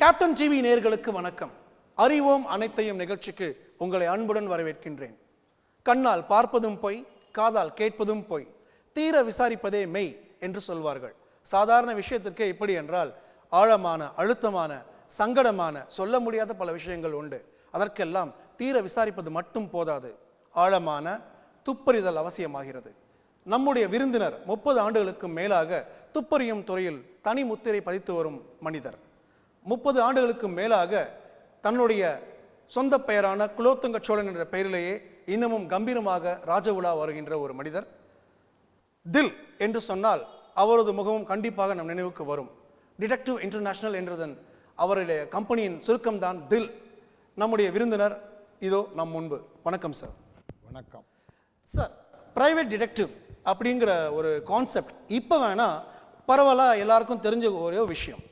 Captain TV நேயர்களுக்கு வணக்கம். அறிவோம் அனைத்தையும் நிகழ்ச்சிக்கு உங்களை அன்புடன் வரவேற்கின்றேன். கண்ணால் பார்ப்பதும் பொய், காதால் கேட்பதும் பொய், தீர விசாரிப்பதே மெய் என்று சொல்வார்கள். சாதாரண விஷயத்திற்கே இப்படி என்றால் ஆழமான, அழுத்தமான, சங்கடமான, சொல்ல முடியாத பல விஷயங்கள் உண்டு. அதற்கெல்லாம் தீர விசாரிப்பது மட்டும் போதாது, ஆழமான துப்பறிதல் அவசியமாகிறது. நம்முடைய விருந்தினர் 30 ஆண்டுகளுக்கு மேலாக துப்பறியும் துறையில் தனி முத்திரை பதித்து வரும் மனிதர். 30 ஆண்டுகளுக்கு மேலாக தன்னுடைய சொந்த பெயரான குலோத்துங்க சோழன் என்ற பெயரிலேயே இன்னமும் கம்பீரமாக ராஜ உலா வருகின்ற ஒரு மனிதர். தில் என்று சொன்னால் அவரது முகமும் கண்டிப்பாக நம் நினைவுக்கு வரும். டிடெக்டிவ் இன்டர்நேஷனல் என்றதன் அவருடைய கம்பெனியின் சுருக்கம்தான் தில். நம்முடைய விருந்தினர் இதோ நம் முன்பு. வணக்கம் சார். வணக்கம் சார். பிரைவேட் டிடெக்டிவ் அப்படிங்கிற ஒரு கான்செப்ட் இப்போ வேணா பரவலாக எல்லாருக்கும் தெரிஞ்ச ஒரே விஷயம்.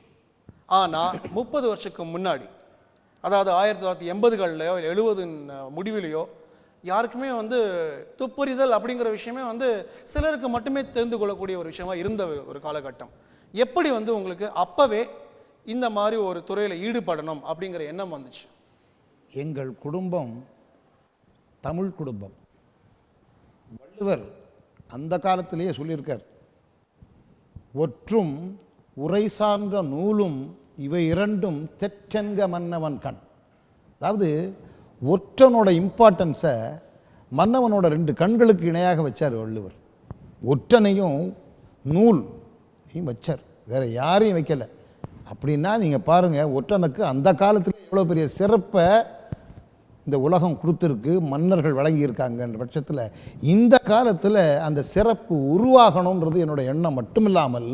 ஆனால் 30 வருஷத்துக்கு முன்னாடி, அதாவது 1980களிலையோ 70 முடிவிலையோ யாருக்குமே துப்பறிதல் அப்படிங்கிற விஷயமே சிலருக்கு மட்டுமே தெரிந்து கொள்ளக்கூடிய ஒரு விஷயமா இருந்த ஒரு காலகட்டம். எப்படி உங்களுக்கு அப்பவே இந்த மாதிரி ஒரு துறையில் ஈடுபடணும் அப்படிங்கிற எண்ணம் வந்துச்சு? எங்கள் குடும்பம் தமிழ் குடும்பம். வள்ளுவர் அந்த காலத்திலேயே சொல்லியிருக்கார், ஒற்றும் உரை சார்ந்த நூலும் இவை இரண்டும் தெற்றென்க மன்னவன் கண். அதாவது ஒற்றனோட இம்பார்ட்டன்ஸை மன்னவனோட 2 கண்களுக்கு இணையாக வச்சார் வள்ளுவர். ஒற்றனையும் நூலையும் வச்சார், வேற யாரையும் வைக்கலை. அப்படின்னா நீங்கள் பாருங்கள், ஒற்றனுக்கு அந்த காலத்தில் எவ்வளோ பெரிய சிறப்பை இந்த உலகம் கொடுத்துருக்கு, மன்னர்கள் வழங்கியிருக்காங்கன்ற பட்சத்தில் இந்த காலத்தில் அந்த சிறப்பு உருவாகணுன்றது என்னோட எண்ணம். மட்டுமில்லாமல்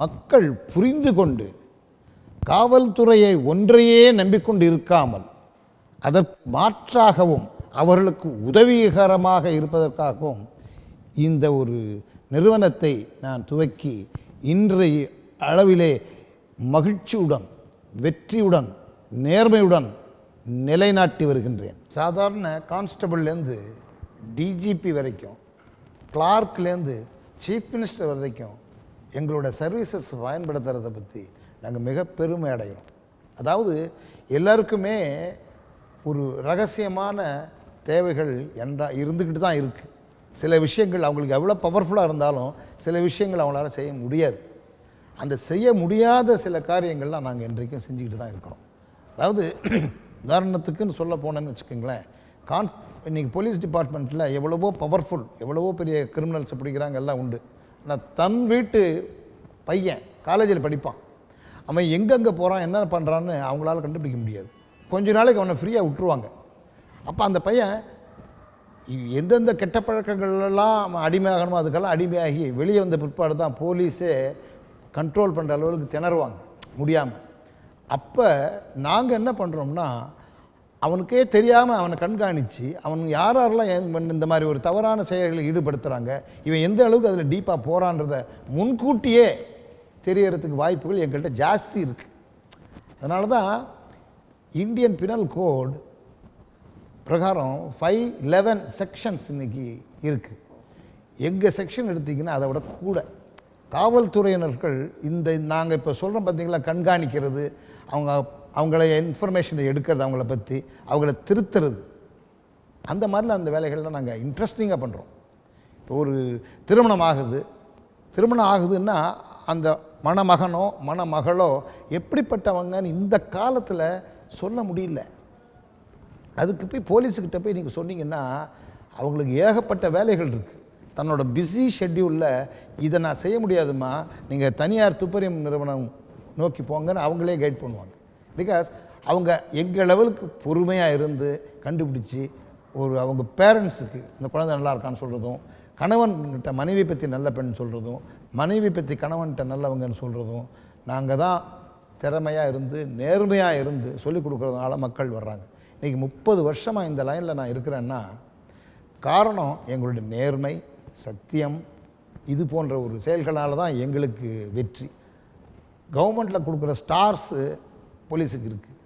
மக்கள் புரிந்து கொண்டு காவல்துறையை ஒன்றையே நம்பிக்கொண்டு இருக்காமல் அதற்கு மாற்றாகவும் அவர்களுக்கு உதவிகரமாக இருப்பதற்காகவும் இந்த ஒரு நிறுவனத்தை நான் துவக்கி இன்றைய அளவிலே மகிழ்ச்சியுடன், வெற்றியுடன், நேர்மையுடன் நிலைநாட்டி வருகின்றேன். சாதாரண கான்ஸ்டபிள்லேருந்து டிஜிபி வரைக்கும், கிளார்க்லேருந்து சீஃப் மினிஸ்டர் வரைக்கும் எங்களோட சர்வீசஸ் பயன்படுத்துறதை பற்றி நாங்கள் மிக பெருமை அடைகிறோம். அதாவது எல்லாருக்குமே ஒரு ரகசியமான தேவைகள் இருந்துக்கிட்டு தான் இருக்குது. சில விஷயங்கள் அவங்களுக்கு எவ்வளோ பவர்ஃபுல்லாக இருந்தாலும் சில விஷயங்கள் அவங்களால செய்ய முடியாது. அந்த செய்ய முடியாத சில காரியங்கள்லாம் நாங்கள் இன்றைக்கும் செஞ்சுக்கிட்டு தான் இருக்கிறோம். அதாவது உதாரணத்துக்குன்னு சொல்ல போனேன்னு வச்சுக்கோங்களேன், இன்றைக்கி போலீஸ் டிபார்ட்மெண்ட்டில் எவ்வளவோ பவர்ஃபுல், எவ்வளவோ பெரிய கிரிமினல்ஸை பிடிக்கிறாங்க, எல்லாம் உண்டு. ஆனால் தன் வீட்டு பையன் காலேஜில் படிப்பான், அவன் எங்கெங்கே போகிறான், என்ன பண்ணுறான்னு அவங்களால கண்டுபிடிக்க முடியாது. கொஞ்ச நாளைக்கு அவனை ஃப்ரீயாக விட்டுருவாங்க. அப்போ அந்த பையன் எந்தெந்த கெட்ட பழக்கங்கள்லாம் அவன் அடிமையாகணுமோ அதுக்கெல்லாம் அடிமையாகி வெளியே வந்த பிற்பாடு தான் போலீஸே கண்ட்ரோல் பண்ணுற அளவுக்கு திணறுவாங்க முடியாமல். அப்போ நாங்கள் என்ன பண்ணுறோம்னா, அவனுக்கே தெரியாமல் அவனை கண்காணித்து அவன் யாரெல்லாம் இந்த மாதிரி ஒரு தவறான செயல்களில் ஈடுபடுத்துகிறாங்க, இவன் எந்த அளவுக்கு அதில் டீப்பாக போகிறான்றத முன்கூட்டியே தெரியறதுக்கு வாய்ப்புகள் எங்கள்கிட்ட ஜாஸ்தி இருக்குது. அதனால தான் இந்தியன் பினல் கோட் பிரகாரம் 511 செக்ஷன்ஸ் இன்றைக்கி இருக்குது. எங்கள் செக்ஷன் எடுத்திங்கன்னா அதை விட கூட காவல்துறையினர்கள் நாங்கள் இப்போ சொல்கிறோம் பார்த்தீங்களா, கண்காணிக்கிறது, அவங்கள இன்ஃபர்மேஷனை எடுக்கிறது, அவங்கள பற்றி அவங்கள திருத்துறது, அந்த மாதிரிலாம் அந்த வேலைகள்லாம் நாங்கள் இன்ட்ரெஸ்டிங்காக பண்ணுறோம். இப்போ ஒரு திருமணம் ஆகுதுன்னா அந்த மணமகனோ மணமகளோ எப்படிப்பட்டவங்கன்னு இந்த காலத்தில் சொல்ல முடியல. அதுக்கு போய் போலீஸுக்கிட்ட போய் நீங்கள் சொன்னீங்கன்னா அவங்களுக்கு ஏகப்பட்ட வேலைகள் இருக்குது. தன்னோட பிஸி ஷெட்யூலில் இதை நான் செய்ய முடியாதுமா, நீங்கள் தனியார் துப்பறியும் நிறுவனம் நோக்கி போங்கன்னு அவங்களே கைட் பண்ணுவாங்க. பிகாஸ் அவங்க எங்கள் லெவலுக்கு பொறுமையாக இருந்து கண்டுபிடிச்சி அவங்க பேரண்ட்ஸுக்கு இந்த குழந்தை நல்லா இருக்கான்னு சொல்கிறதும், கணவன்கிட்ட மனைவி பற்றி நல்ல பெண் சொல்கிறதும், மனைவி பற்றி கணவன்கிட்ட நல்லவங்கன்னு சொல்கிறதும், நாங்கள் தான் திறமையாக இருந்து நேர்மையாக இருந்து சொல்லிக் கொடுக்குறதுனால மக்கள் வர்றாங்க. இன்றைக்கி 30 வருஷமாக இந்த லைனில் நான் இருக்கிறேன்னா காரணம் எங்களுடைய நேர்மை, சத்தியம், இது போன்ற ஒரு செயல்களால் தான் எங்களுக்கு வெற்றி. கவர்மெண்ட்டில் கொடுக்குற ஸ்டார்ஸு போலீஸுக்கு இருக்குது.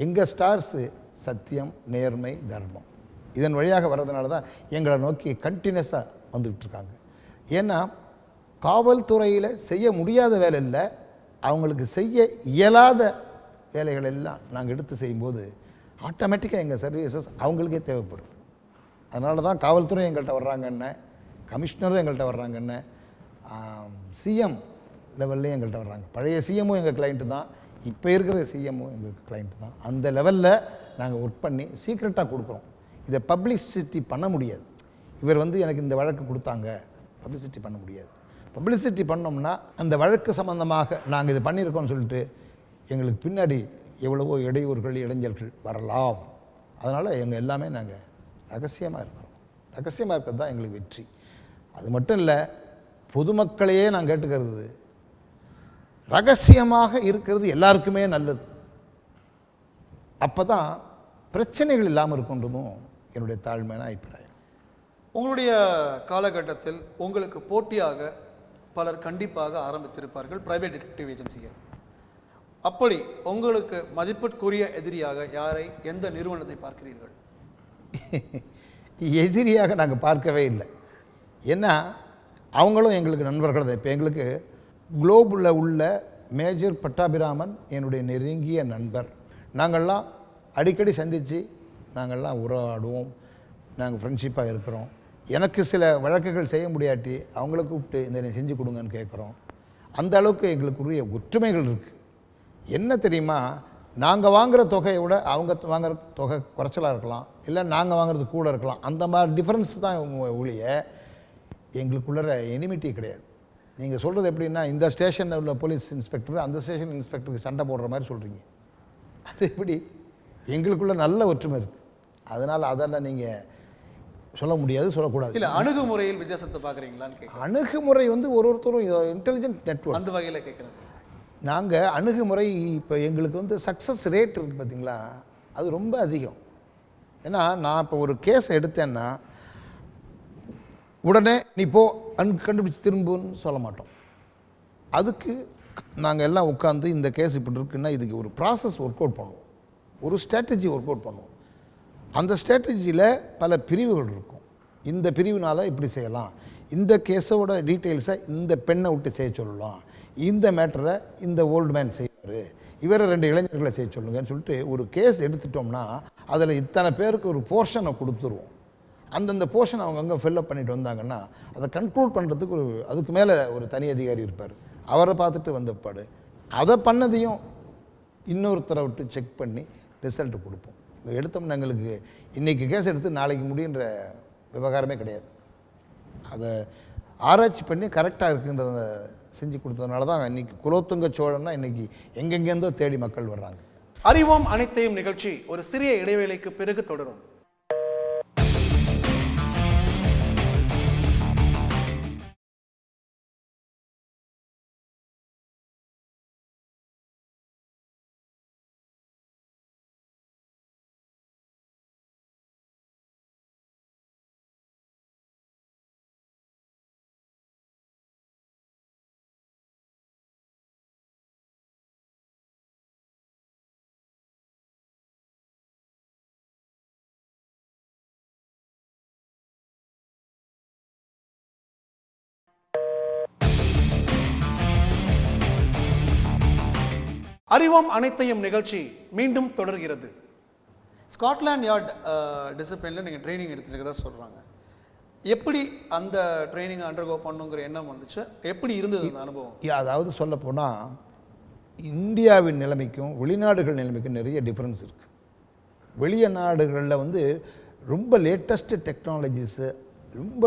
எங்கள் ஸ்டார்ஸு சத்தியம், நேர்மை, தர்மம், இதன் வழியாக வர்றதுனால தான் எங்களை நோக்கி கண்டினியூஸாக வந்துக்கிட்டுருக்காங்க. ஏன்னா காவல்துறையில் செய்ய முடியாத வேலை இல்லை, அவங்களுக்கு செய்ய இயலாத வேலைகள் எல்லாம் நாங்கள் எடுத்து செய்யும்போது ஆட்டோமேட்டிக்காக எங்கள் சர்வீசஸ் அவங்களுக்கே தேவைப்படுது. அதனால தான் காவல்துறை எங்கள்கிட்ட வர்றாங்கன்னு, கமிஷனரும் எங்கள்கிட்ட வர்றாங்கன்னு, சிஎம் லெவல்லையும் எங்கள்கிட்ட வர்றாங்க. பழைய சிஎம்மும் எங்கள் கிளைண்ட்டு தான், இப்போ இருக்கிற சிஎம்மும் எங்களுக்கு கிளைண்ட்டு தான். அந்த லெவலில் நாங்கள் ஒர்க் பண்ணி சீக்ரெட்டாக கொடுக்குறோம். இதை பப்ளிசிட்டி பண்ண முடியாது. இவர் எனக்கு இந்த வழக்கு கொடுத்தாங்க, பப்ளிசிட்டி பண்ண முடியாது. பப்ளிசிட்டி பண்ணோம்னா அந்த வழக்கு சம்மந்தமாக நாங்கள் இது பண்ணியிருக்கோம்னு சொல்லிட்டு எங்களுக்கு பின்னாடி எவ்வளவோ இடையூறுகள் இடைஞ்சல்கள் வரலாம். அதனால் எங்கள் எல்லாமே நாங்கள் ரகசியமாக இருக்கிறோம். ரகசியமாக இருக்கிறது தான் எங்களுக்கு வெற்றி. அது மட்டும் இல்லை, பொதுமக்களையே நான் கேட்டுக்கிறது, ரகசியமாக இருக்கிறது எல்லாருக்குமே நல்லது. அப்போ தான் பிரச்சனைகள் இல்லாமல் இருக்குன்றதும் என்னுடைய தாழ்மையான அபிப்பிராயம். உங்களுடைய காலகட்டத்தில் உங்களுக்கு போட்டியாக பலர் கண்டிப்பாக ஆரம்பித்திருப்பார்கள் பிரைவேட் டிடெக்டிவ் ஏஜென்சியை. அப்படி உங்களுக்கு மதிப்பிற்குரிய எதிரியாக யாரை, எந்த நிறுவனத்தை பார்க்கிறீர்கள்? எதிரியாக நாங்கள் பார்க்கவே இல்லை. ஏன்னா அவங்களும் எங்களுக்கு நண்பர்கள் தான். இப்போ எங்களுக்கு குளோபில் உள்ள மேஜர் பட்டாபிராமன் என்னுடைய நெருங்கிய நண்பர். நாங்கள்லாம் அடிக்கடி சந்தித்து நாங்கள்லாம் உறவாடுவோம், நாங்கள் ஃப்ரெண்ட்ஷிப்பாக இருக்கிறோம். எனக்கு சில வழக்குகள் செய்ய முடியாட்டி அவங்கள கூப்பிட்டு இந்த செஞ்சு கொடுங்கன்னு கேட்குறோம். அந்த அளவுக்கு எங்களுக்குரிய ஒற்றுமைகள் இருக்குது. என்ன தெரியுமா, நாங்கள் வாங்குகிற தொகையை விட அவங்க வாங்குகிற தொகை குறைச்சலாக இருக்கலாம், இல்லை நாங்கள் வாங்குறது கூட இருக்கலாம். அந்த மாதிரி டிஃப்ரென்ஸ் தான் ஒழிய எங்களுக்குள்ள எனிமிட்டி கிடையாது. நீங்கள் சொல்கிறது எப்படின்னா, இந்த ஸ்டேஷனில் உள்ள போலீஸ் இன்ஸ்பெக்டர் அந்த ஸ்டேஷன் இன்ஸ்பெக்டருக்கு சண்டை போடுற மாதிரி சொல்கிறீங்க. அது எப்படி? எங்களுக்குள்ள நல்ல ஒற்றுமை இருக்குது. அதனால் அதெல்லாம் நீங்கள் சொல்ல முடியாது, சொல்லக்கூடாது. இல்லை, அணுகுமுறையில் வித்தியாசத்தை பார்க்குறீங்களான்னு? அணுகுமுறை ஒருத்தரும் இன்டெலிஜென்ட் நெட்வொர்க், அந்த வகையில் கேட்குறேன் சார். நாங்கள் அணுகுமுறை இப்போ எங்களுக்கு சக்ஸஸ் ரேட் இருக்குது பார்த்திங்களா, அது ரொம்ப அதிகம். ஏன்னா நான் இப்போ ஒரு கேஸை எடுத்தேன்னா உடனே நீ போ கண்டுபிடிச்சி திரும்புன்னு சொல்ல மாட்டோம். அதுக்கு நாங்கள் எல்லாம் உட்காந்து இந்த கேஸ் இப்படி இருக்குன்னா இதுக்கு ஒரு ப்ராசஸ் ஒர்க் அவுட் பண்ணுவோம், ஒரு ஸ்ட்ராட்டஜி ஒர்க் அவுட் பண்ணுவோம். அந்த ஸ்ட்ராட்டஜியில் பல பிரிவுகள் இருக்கும். இந்த பிரிவினால் இப்படி செய்யலாம், இந்த கேஸோட டீட்டெயில்ஸை இந்த பெண்ணை விட்டு செய்ய சொல்லலாம், இந்த மேட்டரை இந்த ஓல்டு மேன் செய்வார், இவரை 2 இளைஞர்களை செய்ய சொல்லுங்கன்னு சொல்லிட்டு ஒரு கேஸ் எடுத்துட்டோம்னா அதில் இத்தனை பேருக்கு ஒரு போர்ஷனை கொடுத்துருவோம். அந்தந்த போர்ஷன் அவங்கவுங்க ஃபில்லப் பண்ணிட்டு வந்தாங்கன்னா அதை கன்க்ளூட் பண்ணுறதுக்கு அதுக்கு மேலே ஒரு தனி அதிகாரி இருப்பார். அவரை பார்த்துட்டு வந்தப்பாடு அதை பண்ணதையும் இன்னொருத்தரை விட்டு செக் பண்ணி ரிசல்ட்டு கொடுப்போம். எடுத்தோம்னா எங்களுக்கு இன்றைக்கி கேஸ் எடுத்து நாளைக்கு முடியுன்ற விவகாரமே கிடையாது. அதை ஆராய்ச்சி பண்ணி கரெக்டாக இருக்குன்றத செஞ்சு கொடுத்ததுனால தான் இன்றைக்கி குலோத்துங்க சோழன்னா இன்றைக்கி எங்கெங்கேருந்தோ தேடி மக்கள் வர்றாங்க. அறிவோம் அனைத்தையும் நிகழ்ச்சி ஒரு சிறிய இடைவேளைக்கு பிறகு தொடரும். அறிவோம் அனைத்தையும் நிகழ்ச்சி மீண்டும் தொடர்கிறது. ஸ்காட்லாண்ட் யார்ட் டிசிப்ளினில் நீங்கள் ட்ரைனிங் எடுத்துருக்கதா சொல்கிறாங்க. எப்படி அந்த ட்ரைனிங் அண்டர்கோ பண்ணுங்கிற எண்ணம் வந்துச்சு? எப்படி இருந்தது அந்த அனுபவம்? அதாவது சொல்லப்போனால் இந்தியாவின் நிலைமைக்கும் வெளிநாடுகள் நிலைமைக்கும் நிறைய டிஃப்ரென்ஸ் இருக்குது. வெளிய நாடுகளில் ரொம்ப லேட்டஸ்ட்டு டெக்னாலஜிஸு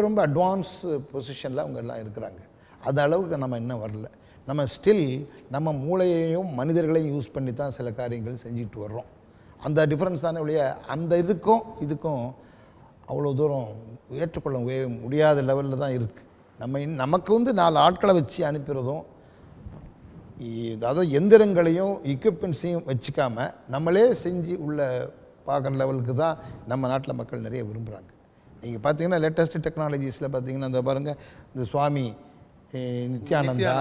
ரொம்ப அட்வான்ஸ் பொசிஷனில் அவங்க எல்லாம் இருக்கிறாங்க. அந்த அளவுக்கு நம்ம இன்னும் வரல. நம்ம ஸ்டில் நம்ம மூளையையும் மனிதர்களையும் யூஸ் பண்ணி தான் சில காரியங்கள் செஞ்சுட்டு வர்றோம். அந்த டிஃப்ரென்ஸ் தானே ஒழிய அந்த இதுக்கும் அவ்வளோ தூரம் ஏற்றுக்கொள்ள முடியாத லெவலில் தான் இருக்குது. நமக்கு 4 ஆட்களை வச்சு அனுப்புகிறதும், அதாவது எந்திரங்களையும் எக்யூப்மெண்ட்ஸையும் வச்சுக்காம நம்மளே செஞ்சு உள்ள பார்க்குற லெவலுக்கு தான் நம்ம நாட்டில் மக்கள் நிறைய விரும்புகிறாங்க. நீங்கள் பார்த்தீங்கன்னா லேட்டஸ்ட்டு டெக்னாலஜிஸில் பார்த்தீங்கன்னா இந்த பாருங்கள், இந்த சுவாமி நித்யானந்தா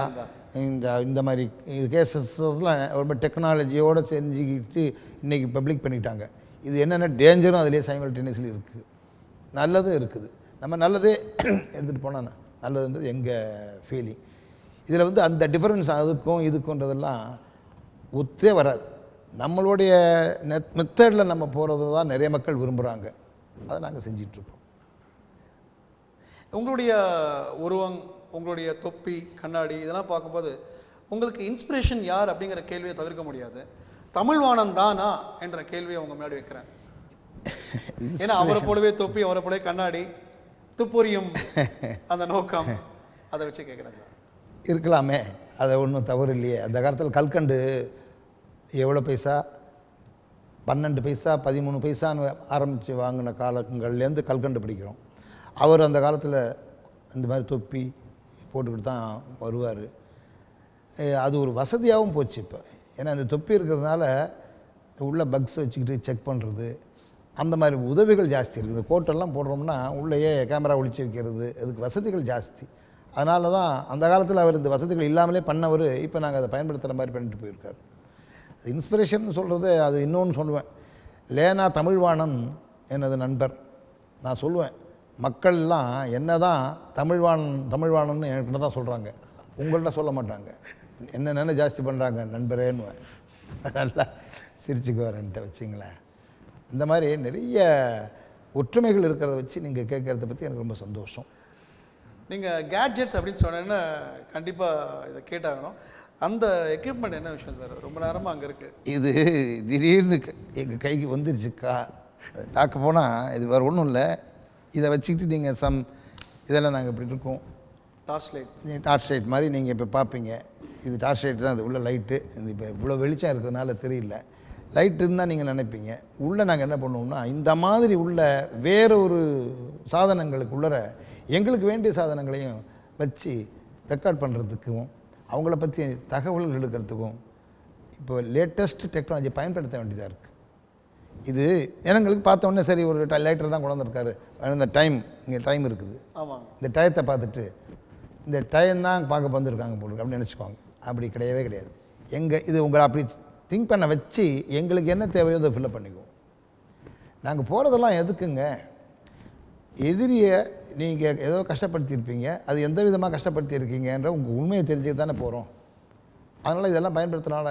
இந்த மாதிரி கேசஸ்லாம் ரொம்ப டெக்னாலஜியோடு செஞ்சுக்கிட்டு இன்றைக்கி பப்ளிக் பண்ணிட்டாங்க. இது என்னென்ன டேஞ்சரும் அதிலே சைமல்டேனியஸ்லி இருக்குது, நல்லதும் இருக்குது. நம்ம நல்லதே எடுத்துகிட்டு போனால் நல்லதுன்றது எங்கள் ஃபீலிங். இதில் அந்த டிஃப்ரென்ஸ் அதுக்கும் இதுக்குன்றதெல்லாம் ஒத்தே வராது. நம்மளுடைய மெத்தடில் நம்ம போகிறது தான் நிறைய மக்கள் விரும்புகிறாங்க. அதை நாங்கள் செஞ்சிட்ருக்கோம். உங்களுடைய உருவம், உங்களுடைய தொப்பி, கண்ணாடி இதெல்லாம் பார்க்கும்போது உங்களுக்கு இன்ஸ்பிரேஷன் யார் அப்படிங்கிற கேள்வியை தவிர்க்க முடியாது. தமிழ்வாணன் தானா என்ற கேள்வியை அவங்க முன்னாடி வைக்கிறேன். ஏன்னா அவரை போலவே தொப்பி, அவரை போலவே கண்ணாடி, துப்புரியும் அந்த நோக்கம், அதை வச்சு கேட்குறேன் சார். இருக்கலாமே, அதை ஒன்றும் தவறு இல்லையே. அந்த காலத்தில் கல்கண்டு எவ்வளோ பைசா, 12 பைசா 13 பைசான்னு ஆரம்பித்து வாங்கின காலங்கள்லேருந்து கல்கண்டு பிடிக்கிறோம். அவர் அந்த காலத்தில் இந்த மாதிரி தொப்பி போட்டுக்கிட்டு தான் வருவார். அது ஒரு வசதியாகவும் போச்சு இப்போ. ஏன்னா அந்த தொப்பி இருக்கிறதுனால உள்ள பக்ஸ் வச்சுக்கிட்டு செக் பண்ணுறது, அந்த மாதிரி உதவிகள் ஜாஸ்தி இருக்குது. கோட்டெல்லாம் போடுறோம்னா உள்ளேயே கேமரா ஒளிச்சு வைக்கிறது, அதுக்கு வசதிகள் ஜாஸ்தி. அதனால தான் அந்த காலத்தில் அவர் இந்த வசதிகள் இல்லாமலே பண்ணவர். இப்போ நாங்கள் அதை பயன்படுத்துகிற மாதிரி பண்ணிட்டு போயிருக்கார். இன்ஸ்பிரேஷன் சொல்கிறது அது இன்னொன்று சொல்லுவேன். லேனா தமிழ்வாணன் எனது நண்பர். நான் சொல்லுவேன், மக்கள்லாம் என்ன தான் தமிழ்வாணன் எனக்கு தான் சொல்கிறாங்க, உங்கள்கிட்ட சொல்ல மாட்டாங்க. என்ன ஜாஸ்தி பண்ணுறாங்க நண்பரேன்னுவேன். நல்லா சிரிச்சுக்குவார்ன்ட்டு வச்சிங்களேன். இந்த மாதிரி நிறைய ஒற்றுமைகள் இருக்கிறத வச்சு நீங்கள் கேட்குறத பற்றி எனக்கு ரொம்ப சந்தோஷம். நீங்கள் கேட்ஜெட்ஸ் அப்படின்னு சொன்னேன்னா கண்டிப்பாக இதை கேட்டாகணும். அந்த எக்யூப்மெண்ட் என்ன விஷயம் சார்? ரொம்ப நேரமாக அங்கே இருக்குது. இது திடீர்னு எங்கள் கைக்கு வந்துருச்சுக்கா பார்க்க போனால் இது வேறு ஒன்றும் இல்லை. இதை வச்சுக்கிட்டு நீங்கள் இதெல்லாம் நாங்கள் இப்படி இருக்கோம். டார்ச் லைட் மாதிரி நீங்கள் இப்போ பார்ப்பீங்க. இது டார்ச் லைட் தான். அது உள்ள லைட்டு. இது இப்போ இவ்வளோ வெளிச்சம் இருக்கிறதுனால தெரியல. லைட் இருந்தால் நீங்கள் நினைப்பீங்க. உள்ளே நாங்கள் என்ன பண்ணுவோம்னா, இந்த மாதிரி உள்ள வேறு ஒரு சாதனங்களுக்கு உள்ளர எங்களுக்கு வேண்டிய சாதனங்களையும் வச்சு ரெக்கார்ட் பண்ணுறதுக்கும் அவங்கள பற்றி தகவல்கள் எடுக்கிறதுக்கும் இப்போ லேட்டஸ்ட் டெக்னாலஜி பயன்படுத்த வேண்டியதாக இருக்குது. இது ஜனங்களுக்கு பார்த்த உடனே சரி ஒரு லைட்டர் தான் கொண்டு வந்திருக்காரு, இந்த இங்கே டைம் இருக்குது, ஆமாம், இந்த டயத்தை பார்த்துட்டு இந்த டைம் தான் பார்க்க வந்திருக்காங்க போல அப்படின்னு நினச்சிக்குவாங்க. அப்படி கிடையவே கிடையாது. இது உங்களை அப்படி திங்க் பண்ண வச்சு எங்களுக்கு என்ன தேவையோ அதை ஃபில்லப் பண்ணிக்குவோம். நாங்கள் போகிறதெல்லாம் எதுக்குங்க? எதிரியை நீங்கள் ஏதோ கஷ்டப்படுத்தியிருப்பீங்க, அது எந்த விதமாக கஷ்டப்படுத்தியிருக்கீங்கன்ற உங்கள் உண்மையை தெரிஞ்சுக்க தானே போகிறோம். அதனால் இதெல்லாம் பயன்படுத்தினால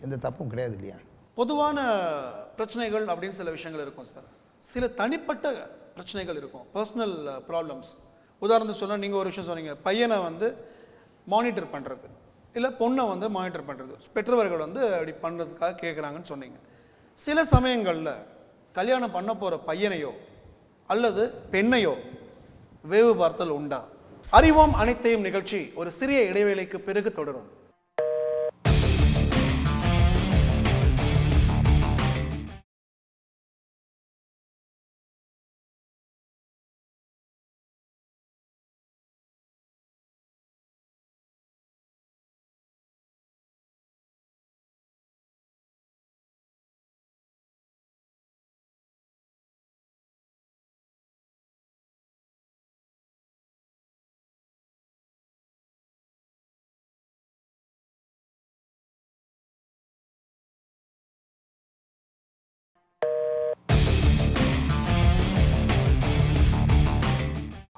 எந்த தப்பும் கிடையாது இல்லையா? பொதுவான பிரச்சனைகள் அப்படின்னு சில விஷயங்கள் இருக்கும் சார். சில தனிப்பட்ட பிரச்சனைகள் இருக்கும், பர்சனல் ப்ராப்ளம்ஸ். உதாரணத்துக்கு சொன்னால் நீங்கள் ஒரு விஷயம் சொன்னீங்க, பையனை மானிட்டர் பண்ணுறது இல்லை பொண்ணை மானிட்டர் பண்ணுறது, பெற்றவர்கள் அப்படி பண்ணுறதுக்காக கேட்குறாங்கன்னு சொன்னீங்க. சில சமயங்களில் கல்யாணம் பண்ண போகிற பையனையோ அல்லது பெண்ணையோ வேவு பார்த்தல் உண்டா? அறிவோம் அனைத்தையும் நிகழ்ச்சி ஒரு சிறிய இடைவேளைக்கு பிறகு தொடரும்.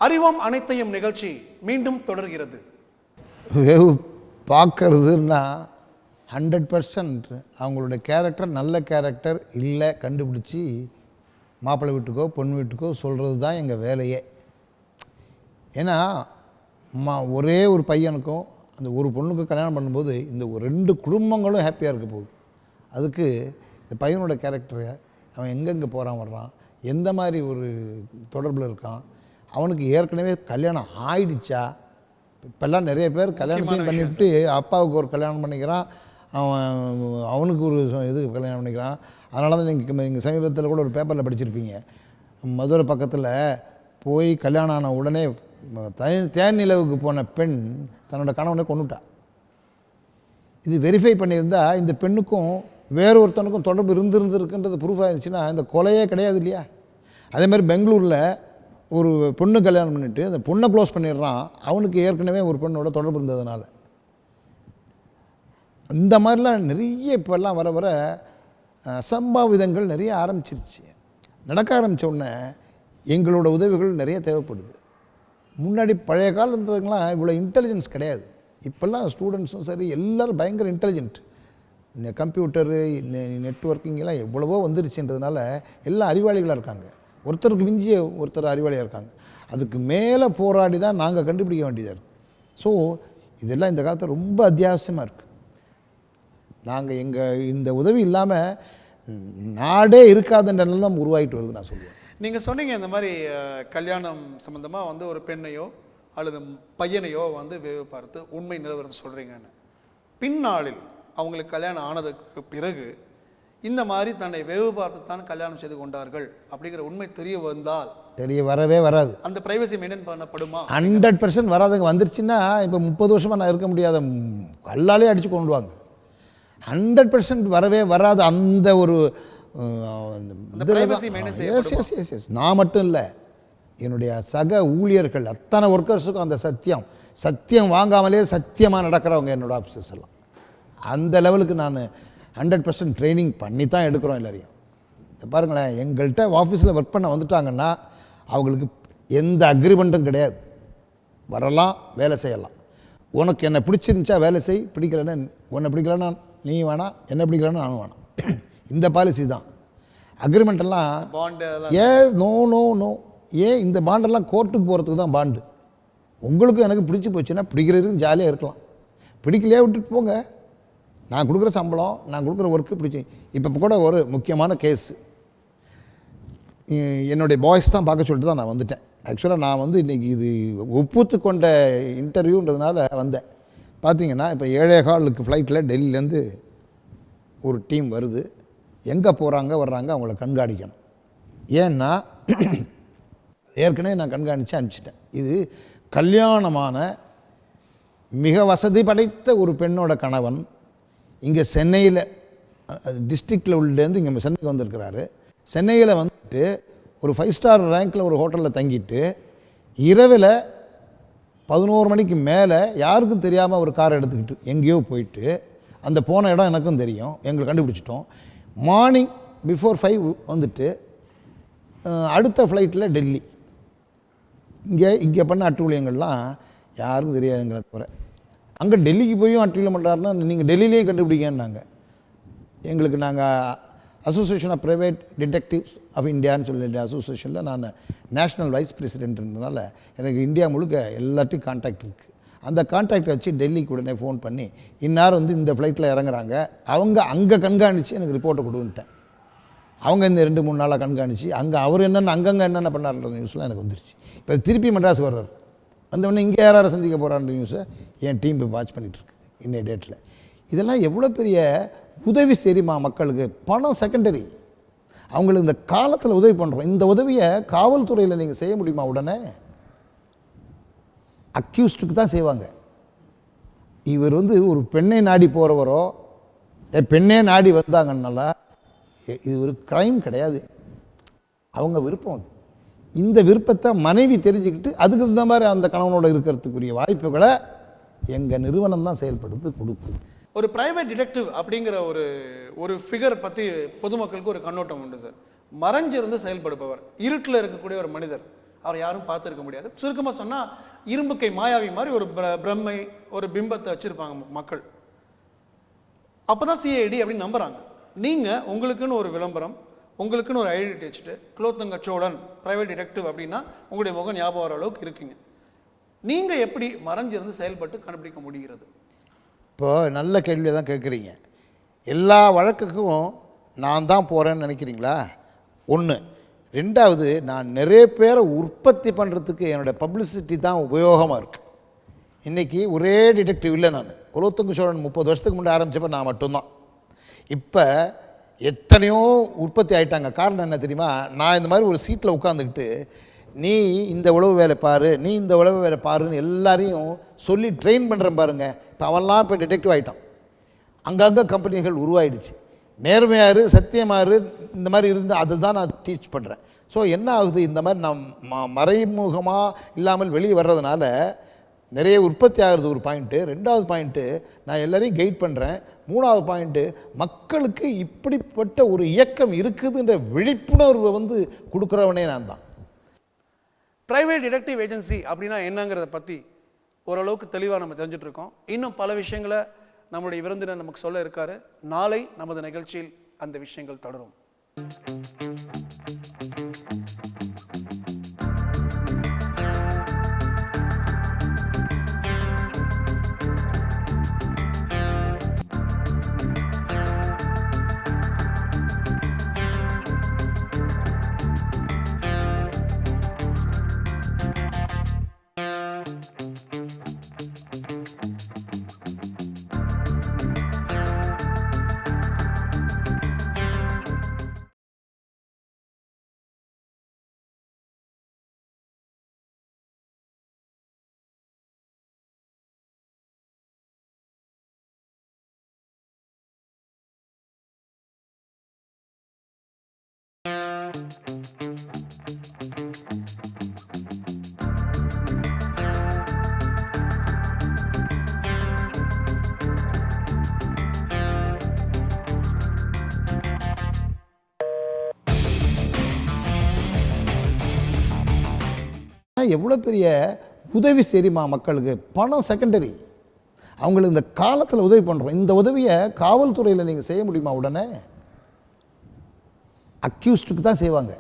அறிவோம் அனைத்தையும் நிகழ்ச்சி மீண்டும் தொடர்கிறது. வேவு பார்க்கறதுன்னா 100% அவங்களுடைய கேரக்டர் நல்ல கேரக்டர் இல்லை கண்டுபிடிச்சி மாப்பிள்ளை வீட்டுக்கோ பொண்ணு வீட்டுக்கோ சொல்கிறது தான் எங்கள் வேலையே. ஏன்னா ஒரே ஒரு பையனுக்கும் அந்த ஒரு பொண்ணுக்கும் கல்யாணம் பண்ணும்போது இந்த 2 குடும்பங்களும் ஹாப்பியாக இருக்க போகுது. அதுக்கு இந்த பையனோட கேரக்டரை, அவன் எங்கெங்கே போகிறான் வர்றான், எந்த மாதிரி ஒரு தொடர்பில் இருக்கான், அவனுக்கு ஏற்கனவே கல்யாணம் ஆயிடுச்சா. இப்போல்லாம் நிறைய பேர் கல்யாணத்தையும் பண்ணிவிட்டு அப்பாவுக்கு ஒரு கல்யாணம் பண்ணிக்கிறான், அவனுக்கு ஒரு இதுக்கு கல்யாணம் பண்ணிக்கிறான். அதனால தான் நீங்கள் சமீபத்தில் கூட ஒரு பேப்பரில் படிச்சிருப்பீங்க, மதுரை பக்கத்தில் போய் கல்யாணம் ஆன உடனே தேன் நிலவுக்கு போன பெண் தன்னோட கணவனை கொண்டுட்டா. இது வெரிஃபை பண்ணியிருந்தால் இந்த பெண்ணுக்கும் வேறு ஒருத்தனுக்கும் தொடர்பு இருந்திருக்குன்றது ப்ரூஃப் ஆகிடுச்சுன்னா இந்த கொலையே கிடையாது இல்லையா? அதேமாதிரி பெங்களூரில் ஒரு பொண்ணு கல்யாணம் பண்ணிவிட்டு அந்த பொண்ணை க்ளோஸ் பண்ணிடுறான், அவனுக்கு ஏற்கனவே ஒரு பெண்ணோட தொடர்பு இருந்ததுனால. இந்த மாதிரிலாம் நிறைய இப்போல்லாம் வர வர அசம்பாவிதங்கள் நிறைய ஆரம்பிச்சிருச்சு. நடக்க ஆரம்பித்த உடனே எங்களோட உதவிகள் நிறைய தேவைப்படுது. முன்னாடி பழைய காலத்துக்கெலாம் இவ்வளோ இன்டெலிஜென்ஸ் கிடையாது. இப்போல்லாம் ஸ்டூடெண்ட்ஸும் சரி எல்லோரும் பயங்கர இன்டெலிஜென்ட். கம்ப்யூட்டரு நெட்வொர்க்கிங் எல்லாம் எவ்வளவோ வந்துருச்சுன்றதுனால எல்லாம் அறிவாளிகளாக இருக்காங்க. ஒருத்தருக்கு மிஞ்சிய ஒருத்தர் அறிவாளியாக இருக்காங்க. அதுக்கு மேலே போராடி தான் நாங்கள் கண்டுபிடிக்க வேண்டியதாக இருக்குது. ஸோ இதெல்லாம் இந்த காலத்தில் ரொம்ப அத்தியாவசியமாக இருக்குது. நாங்கள் இந்த உதவி இல்லாமல் நாடே இருக்காதுன்ற நிலம் உருவாகிட்டு வருது நான் சொல்லுவேன். நீங்கள் சொன்னீங்க இந்த மாதிரி கல்யாணம் சம்மந்தமாக வந்து ஒரு பெண்ணையோ அல்லது பையனையோ வந்து வேவு பார்த்து உண்மை நிலவரத்தை சொல்கிறீங்கன்னு. பின்னாளில் அவங்களுக்கு கல்யாணம் ஆனதுக்கு பிறகு இந்த மாதிரி தன்னை வேவு பார்த்து தான் கல்யாணம் செய்து கொண்டார்கள் அப்படிங்கிற உண்மை தெரிய வந்தால் வரவே வராது. அந்த பிரைவசி மெயின்டைன் பண்ணப்படுமா? 100% வராதுங்க. வந்துருச்சுன்னா இப்போ 30 வருஷமாக நான் இருக்க முடியாத கல்லாலே அடித்து கொண்டுவாங்க. 100% வரவே வராது. அந்த ஒரு நான் மட்டும் இல்லை, என்னுடைய சக ஊழியர்கள் அத்தனை ஒர்க்கர்ஸுக்கும் அந்த சத்தியம் வாங்காமலே சத்தியமாக நடக்கிறவங்க என்னோட ஆஃபீஸர்ஸ் எல்லாம். அந்த லெவலுக்கு நான் 100% ட்ரைனிங் பண்ணி தான் எடுக்கிறோம் எல்லாரையும். பாருங்களேன், எங்கள்கிட்ட ஆஃபீஸில் ஒர்க் பண்ண வந்துட்டாங்கன்னா அவங்களுக்கு எந்த அக்ரிமெண்ட்டும் கிடையாது. வரலாம், வேலை செய்யலாம். உனக்கு என்ன பிடிச்சிருந்துச்சா வேலை செய், பிடிக்கலைன்னா உன்னை பிடிக்கலன்னா நீ வேணாம், என்ன பிடிக்கலன்னா நானும் வேணாம். இந்த பாலிசி தான். அக்ரிமெண்ட்டெல்லாம் நோ. ஏன் இந்த பாண்டெல்லாம் கோர்ட்டுக்கு போகிறதுக்கு தான் பாண்டு. உங்களுக்கும் எனக்கு பிடிச்சி போச்சுன்னா பிடிக்கிறதுக்கு ஜாலியாக இருக்கலாம், பிடிக்கலையே விட்டுட்டு போங்க. நான் கொடுக்குற சம்பளம், நான் கொடுக்குற ஒர்க்கு பிடிச்சி. இப்போ கூட ஒரு முக்கியமான கேஸு என்னுடைய பாய்ஸ் தான் பார்க்க சொல்லிட்டு தான் நான் வந்துட்டேன். ஆக்சுவலாக நான் வந்து இன்றைக்கி இது ஒப்புத்து கொண்ட இன்டர்வியூன்றதுனால வந்தேன். பார்த்தீங்கன்னா இப்போ 7:15 ஃப்ளைட்டில் டெல்லியிலேருந்து ஒரு டீம் வருது. எங்கே போகிறாங்க வர்றாங்க அவங்கள கண்காணிக்கணும். ஏன்னா ஏற்கனவே நான் கண்காணித்து அனுப்பிச்சிட்டேன். இது கல்யாணமான மிக வசதி படைத்த ஒரு பெண்ணோட கணவன் இங்கே சென்னையில் டிஸ்ட்ரிக்டில் உள்ளேருந்து இங்கே சென்னைக்கு வந்திருக்கிறாரு. சென்னையில் வந்துட்டு ஒரு 5 ஸ்டார் ரேங்கில் ஒரு ஹோட்டலில் தங்கிட்டு இரவில் 11 மணிக்கு மேலே யாருக்கும் தெரியாமல் ஒரு காரை எடுத்துக்கிட்டு எங்கேயோ போயிட்டு, அந்த போன இடம் எனக்கும் தெரியும், எங்களுக்கு கண்டுபிடிச்சிட்டோம். மார்னிங் பிஃபோர் 5 வந்துட்டு அடுத்த ஃப்ளைட்டில் டெல்லி. இங்கே பண்ண அட்டூழியங்கள்லாம் யாருக்கும் தெரியாதுங்கிற தவிர, அங்கே டெல்லிக்கு போயும் அட்டூழியம் பண்ணுறாருன்னா நீங்கள் டெல்லியிலேயே கண்டுபிடிங்கன்னாங்க. எங்களுக்கு நாங்கள் association of private detectives of இந்தியான்னு சொல்லிட்டு அசோசியேஷனில் நான் நேஷ்னல் வைஸ் பிரசிடென்ட்ன்றதுனால எனக்கு இந்தியா முழுக்க எல்லாத்தையும் கான்டாக்ட் இருக்குது. அந்த கான்டாக்டை வச்சு டெல்லிக்கு உடனே ஃபோன் பண்ணி இந்நேரம் வந்து இந்த ஃப்ளைட்டில் இறங்குறாங்க, அவங்க அங்கே கண்காணித்து எனக்கு ரிப்போர்ட்டை கொடுன்ட்டேன். அவங்க இந்த 2-3 நாளாக கண்காணித்து அவர் அங்கங்கே என்னென்ன பண்ணார்ன்ற நியூஸ்லாம் எனக்கு வந்துருச்சு. இப்போ திருப்பி மெட்ராஸ் வர்றார், வந்தவொடனே இங்கே யாரை சந்திக்க போகிறான்ற நியூஸை என் டீம் இப்போ வாட்ச் பண்ணிகிட்ருக்கு இன்னைய டேட்டில். இதெல்லாம் எவ்வளோ பெரிய உதவி தெரியுமா மக்களுக்கு. பணம் செகண்டரி, அவங்களுக்கு இந்த காலத்தில் உதவி பண்ணுறோம். இந்த உதவியை காவல்துறையில் நீங்கள் செய்ய முடியுமா? உடனே அக்யூஸ்டுக்கு தான் செய்வாங்க. இவர் வந்து ஒரு பெண்ணை நாடி போகிறவரோ பெண்ணே நாடி வந்தாங்கன்னால இது ஒரு க்ரைம் கிடையாது, அவங்க விருப்பம். அது இந்த விருப்பத்தை மனைவி தெரிஞ்சுக்கிட்டு அதுக்கு தகுந்த மாதிரி அந்த கணவனோட இருக்கிறதுக்குரிய வாய்ப்புகளை எங்கள் நிறுவனம் தான் செயல்படுத்தி கொடுக்கும். ஒரு பிரைவேட் டிடெக்டிவ் அப்படிங்கிற ஒரு ஃபிகர் பற்றி பொதுமக்களுக்கு ஒரு கண்ணோட்டம் உண்டு சார். மறைஞ்சிருந்து செயல்படுபவர், இருட்டில் இருக்கக்கூடிய ஒரு மனிதர், அவர் யாரும் பார்த்துருக்க முடியாது. சுருக்கமாக சொன்னால் இரும்புக்கை மாயாவி மாதிரி ஒரு பிரம்மை, ஒரு பிம்பத்தை வச்சுருப்பாங்க மக்கள். அப்போ தான் சிஐடி அப்படின்னு நம்புகிறாங்க. நீங்கள் உங்களுக்குன்னு ஒரு விளம்பரம், உங்களுக்குன்னு ஒரு ஐடென்டிட்டி வச்சுட்டு குலோத்துங்க சோழன் பிரைவேட் டிடெக்டிவ் அப்படின்னா உங்களுடைய முகம் ஞாபகம் வர அளவுக்கு இருக்குங்க. நீங்கள் எப்படி மறைஞ்சிருந்து செயல்பட்டு கண்டுபிடிக்க முடிகிறது? இப்போ நல்ல கேள்வியை தான் கேட்குறீங்க. எல்லா வழக்குக்கும் நான் தான் போகிறேன்னு நினைக்கிறீங்களா? ஒன்று. ரெண்டாவது, நான் நிறைய பேரை உற்பத்தி பண்ணுறதுக்கு என்னோடய பப்ளிசிட்டி தான் உபயோகமாக இருக்குது. இன்றைக்கி ஒரே டிடெக்டிவ் இல்லை. நான் குலோத்துங்க சோழன் 30 வருஷத்துக்கு முன்னாடி ஆரம்பித்தப்போ நான் மட்டும்தான். இப்போ எத்தனையோ உற்பத்தி ஆகிட்டாங்க. காரணம் என்ன தெரியுமா? நான் இந்த மாதிரி ஒரு சீட்டில் உட்காந்துக்கிட்டு நீ இந்த உழவு வேலை பாரு, நீ இந்த உழவு வேலை பாருன்னு எல்லாரையும் சொல்லி ட்ரெயின் பண்ணுறேன் பாருங்கள். இப்போ அவன்லாம் இப்போ டிடெக்டிவ் ஆகிட்டான். அங்கங்கே கம்பெனிகள் உருவாயிடுச்சு. நேர்மையாரு, சத்தியமாரு, இந்த மாதிரி இருந்து அதுதான் நான் டீச் பண்ணுறேன். ஸோ என்ன ஆகுது, இந்த மாதிரி நான் மறைமுகமாக இல்லாமல் வெளியே வர்றதுனால நிறைய உற்பத்தி ஆகிறது ஒரு பாயிண்ட்டு. ரெண்டாவது பாயிண்ட்டு, நான் எல்லோரையும் கைட் பண்ணுறேன். மூணாவது பாயிண்ட்டு, மக்களுக்கு இப்படிப்பட்ட ஒரு இயக்கம் இருக்குதுன்ற விழிப்புணர்வை வந்து கொடுக்குறவனே நான் தான். ப்ரைவேட் டிடெக்டிவ் ஏஜென்சி அப்படின்னா என்னங்கிறத பற்றி ஓரளவுக்கு தெளிவாக நம்ம தெரிஞ்சிட்ருக்கோம். இன்னும் பல விஷயங்களை நம்முடைய விருந்தினர் நமக்கு சொல்ல இருக்காரு. நாளை நமது நிகழ்ச்சியில் அந்த விஷயங்கள் தொடரும். எவ்வளோ பெரிய உதவி தெரியுமா மக்களுக்கு? பணம் செகண்டரி. அவங்களுக்கு இந்த காலத்தில் உதவி பண்ணுறோம். இந்த உதவியை காவல்துறையில் நீங்கள் செய்ய முடியுமா? உடனே அக்யூஸ்டுக்கு தான் செய்வாங்க.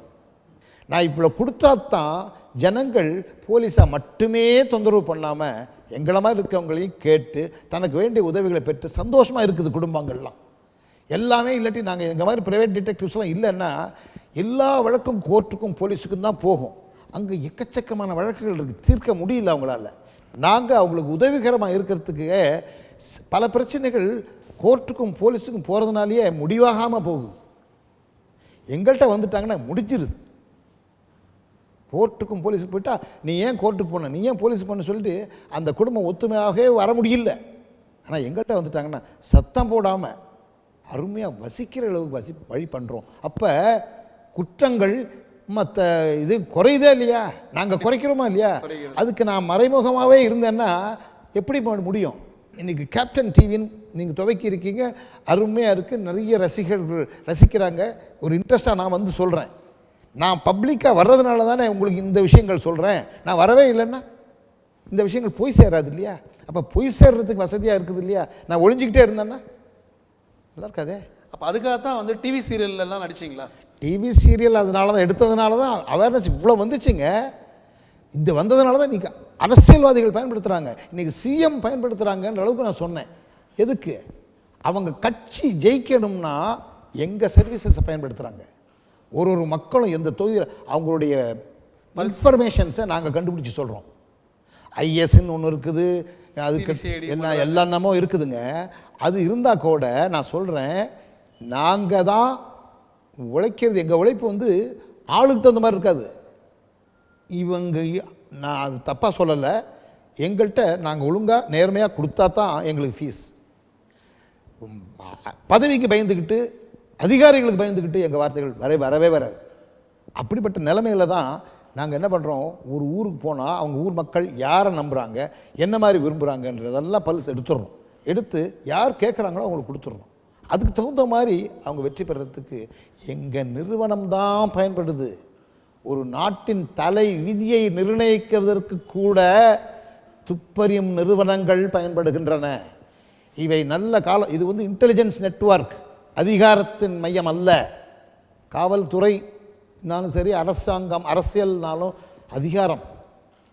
நான் இவ்வளோ கொடுத்தா தான் ஜனங்கள் போலீஸாக மட்டுமே தொந்தரவு பண்ணாமல் எங்களை மாதிரி இருக்கவங்களையும் கேட்டு தனக்கு வேண்டிய உதவிகளை பெற்று சந்தோஷமாக இருக்குது குடும்பங்கள்லாம். எல்லாமே இல்லாட்டி நாங்கள் எங்கள் மாதிரி ப்ரைவேட் டிடெக்டிவ்ஸ்லாம் இல்லைன்னா எல்லா வழக்கும் கோர்ட்டுக்கும் போலீஸுக்கும் தான் போகும். அங்கே எக்கச்சக்கமான வழக்குகள் இருக்குது, தீர்க்க முடியல அவங்களால. நாங்கள் அவங்களுக்கு உதவிகரமாக இருக்கிறதுக்கு பல பிரச்சனைகள் கோர்ட்டுக்கும் போலீஸுக்கும் போகிறதுனாலேயே முடிவாகாமல் போகுது. எங்கள்கிட்ட வந்துட்டாங்கன்னா முடிஞ்சிருது. கோர்ட்டுக்கும் போலீஸுக்கு போயிட்டா நீ ஏன் கோர்ட்டுக்கு போன, நீ ஏன் போலீஸ் பண்ண சொல்லிட்டு அந்த குடும்பம் ஒத்துமையாகவே வர முடியல. ஆனால் எங்கள்கிட்ட வந்துட்டாங்கன்னா சத்தம் போடாமல் அருமையாக வசிக்கிற அளவுக்கு வழி பண்ணுறோம். அப்போ குற்றங்கள் மற்ற இது குறையுதே இல்லையா? நாங்கள் குறைக்கிறோமா இல்லையா? அதுக்கு நான் மறைமுகமாகவே இருந்தேன்னா எப்படி முடியும்? இன்றைக்கி கேப்டன் டிவின்னு நீங்கள் துவக்கி இருக்கீங்க, அருமையாக இருக்குது, நிறைய ரசிகர்கள் ரசிக்கிறாங்க. ஒரு இன்ட்ரெஸ்ட்டாக நான் வந்து சொல்கிறேன். நான் பப்ளிக்காக வர்றதுனால தானே உங்களுக்கு இந்த விஷயங்கள் சொல்கிறேன். நான் வரவே இல்லைன்னா இந்த விஷயங்கள் போய் சேராது இல்லையா? அப்போ போய் சேர்றதுக்கு வசதியாக இருக்குது இல்லையா? நான் ஒழிஞ்சிக்கிட்டே இருந்தேன்னா நல்லா இருக்காதே. அப்போ அதுக்காக தான் வந்து டிவி சீரியல்லாம் நடிச்சிங்களா? டிவி சீரியல் அதனால தான் எடுத்ததுனால தான் அவேர்னஸ் இவ்வளோ வந்துச்சுங்க. இது வந்ததுனால தான் இன்றைக்கி அரசியல்வாதிகள் பயன்படுத்துகிறாங்க, இன்றைக்கி சிஎம் பயன்படுத்துகிறாங்கன்ற அளவுக்கு நான் சொன்னேன். எதுக்கு? அவங்க கட்சி ஜெயிக்கணும்னா எங்கள் சர்வீசஸை பயன்படுத்துகிறாங்க. ஒரு மக்களும் எந்த தொகுதியில் அவங்களுடைய இன்ஃபர்மேஷன்ஸை நாங்கள் கண்டுபிடிச்சி சொல்கிறோம். ஐஎஸ்ன்னு ஒன்று இருக்குது, அதுக்கு எல்லாமே இருக்குதுங்க. அது இருந்தால் கூட நான் சொல்கிறேன், நாங்கள் தான் உழைக்கிறது. எங்கள் உழைப்பு வந்து ஆளுக்கு தகுந்த மாதிரி இருக்காது. இவங்க நான் அது தப்பாக சொல்லலை. எங்கள்கிட்ட நாங்கள் ஒழுங்காக நேர்மையாக கொடுத்தா தான் எங்களுக்கு ஃபீஸ். பதவிக்கு பயந்துக்கிட்டு அதிகாரிகளுக்கு பயந்துக்கிட்டு எங்கள் வார்த்தைகள் வரவே வராது. அப்படிப்பட்ட நிலைமையில் தான் நாங்கள் என்ன பண்ணுறோம், ஒரு ஊருக்கு போனால் அவங்க ஊர் மக்கள் யாரை நம்புகிறாங்க, என்ன மாதிரி விரும்புகிறாங்கன்றதெல்லாம் பல்ஸ் எடுத்துடுறோம். எடுத்து யார் கேட்குறாங்களோ அவங்களுக்கு கொடுத்துட்றோம். அதுக்கு தகுந்த மாதிரி அவங்க வெற்றி பெறத்துக்கு எங்கள் நிறுவனம் தான் பயன்படுது. ஒரு நாட்டின் தலை விதியை நிர்ணயிக்குவதற்கு கூட துப்பறியும் நிறுவனங்கள் பயன்படுகின்றன. இவை நல்ல காலம். இது வந்து இன்டெலிஜென்ஸ் நெட்வொர்க், அதிகாரத்தின் மையம் அல்ல. காவல்துறைனாலும் சரி, அரசாங்கம் அரசியல்னாலும் அதிகாரம்.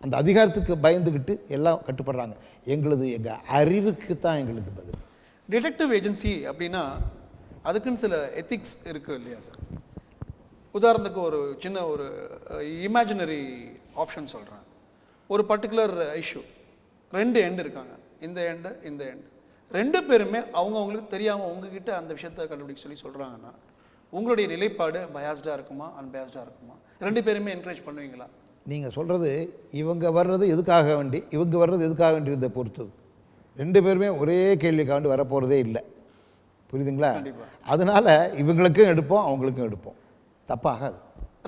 அந்த அதிகாரத்துக்கு பயந்துக்கிட்டு எல்லாம் கட்டுப்படுறாங்க. எங்களுது எங்கள் அறிவுக்கு தான் எங்களுக்கு பதில். டிடெக்டிவ் ஏஜென்சி அப்படின்னா அதுக்குன்னு சில எத்திக்ஸ் இருக்குது இல்லையா சார்? உதாரணத்துக்கு ஒரு சின்ன ஒரு இமேஜினரி ஆப்ஷன் சொல்கிறேன். ஒரு பர்டிகுலர் இஷ்யூ, 2 எண்டு இருக்காங்க, இந்த எண்டு இந்த எண்டு. 2 பேருமே அவங்களுக்கு தெரியாமல் உங்ககிட்ட அந்த விஷயத்தை கண்டுபிடிக்க சொல்லி சொல்கிறாங்கன்னா உங்களுடைய நிலைப்பாடு பயாஸ்டாக இருக்குமா அன்பயாஸ்டாக இருக்குமா? 2 பேருமே என்கரேஜ் பண்ணுவீங்களா? நீங்கள் சொல்கிறது இவங்க வர்றது எதுக்காக வேண்டி இவங்க வர்றது எதுக்காக வேண்டியதை பொறுத்தது. 2 பேருமே ஒரே கேள்விக்காக வேண்டி வரப்போகிறதே இல்லை. புரியுதுங்களா? அதனால் இவங்களுக்கும் எடுப்போம் அவங்களுக்கும் எடுப்போம். தப்பாகாது.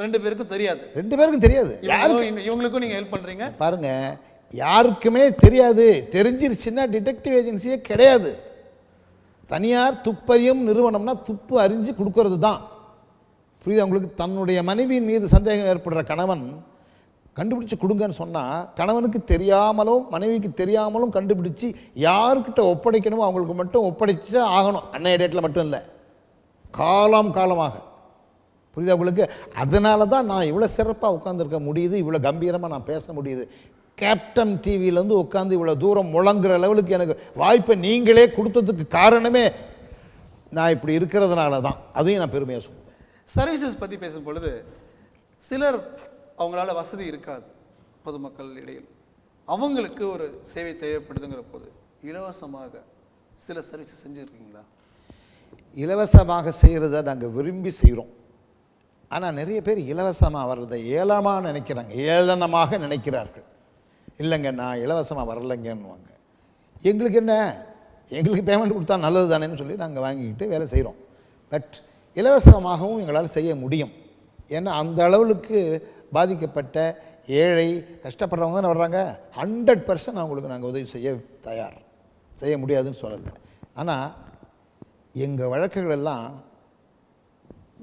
2 பேருக்கும் தெரியாது. 2 பேருக்கும் தெரியாது. யாருக்கும் இவங்களுக்கும் நீங்கள் ஹெல்ப் பண்ணுறீங்க பாருங்கள். யாருக்குமே தெரியாது. தெரிஞ்சிருச்சுன்னா டிடெக்டிவ் ஏஜென்சியே கிடையாது. தனியார் துப்பறியும் நிறுவனம்னா துப்பு அறிஞ்சு கொடுக்கறது தான். புரியுது உங்களுக்கு? தன்னுடைய மனைவியின் மீது சந்தேகம் ஏற்படுற கணவன் கண்டுபிடிச்சி கொடுங்கன்னு சொன்னால் கணவனுக்கு தெரியாமலும் மனைவிக்கு தெரியாமலும் கண்டுபிடிச்சி யாருக்கிட்ட ஒப்படைக்கணுமோ அவங்களுக்கு மட்டும் ஒப்படைச்சா ஆகணும். அன்னைய டேட்டில் மட்டும் இல்லை, காலமாக. புரியுதா உங்களுக்கு? அதனால தான் நான் இவ்வளோ சிறப்பாக உட்காந்துருக்க முடியுது, இவ்வளோ கம்பீரமாக நான் பேச முடியுது. கேப்டன் டிவியிலேருந்து உட்காந்து இவ்வளோ தூரம் முழங்குற லெவலுக்கு எனக்கு வாய்ப்பை நீங்களே கொடுத்ததுக்கு காரணமே நான் இப்படி இருக்கிறதுனால தான். அதையும் நான் பெருமையாக சொல்லுவேன். சர்வீசஸ் பற்றி பேசும் பொழுது சிலர் அவங்களால வசதி இருக்காது, பொதுமக்கள் இடையில் அவங்களுக்கு ஒரு சேவை தேவைப்படுதுங்கிற போது இலவசமாக சில சர்வீஸ் செஞ்சுருக்கீங்களா? இலவசமாக செய்கிறத நாங்கள் விரும்பி செய்கிறோம். ஆனால் நிறைய பேர் இலவசமாக வர்றதை ஏளனமாக நினைக்கிறாங்க, ஏளனமாக நினைக்கிறார்கள். இல்லைங்க நான் இலவசமாக வரலைங்கன்னுவாங்க. எங்களுக்கு என்ன, எங்களுக்கு பேமெண்ட் கொடுத்தா நல்லது தானேன்னு சொல்லி நாங்கள் வாங்கிக்கிட்டு வேலை செய்கிறோம். பட் இலவசமாகவும் எங்களால் செய்ய முடியும். ஏன்னா அந்த அளவுக்கு பாதிக்கப்பட்ட ஏழை கஷ்டப்படுறவங்க தானே வர்றாங்க. 100% அவங்களுக்கு நாங்கள் உதவி செய்ய தயார். செய்ய முடியாதுன்னு சொல்லலை. ஆனால் எங்கள் வழக்குகள் எல்லாம்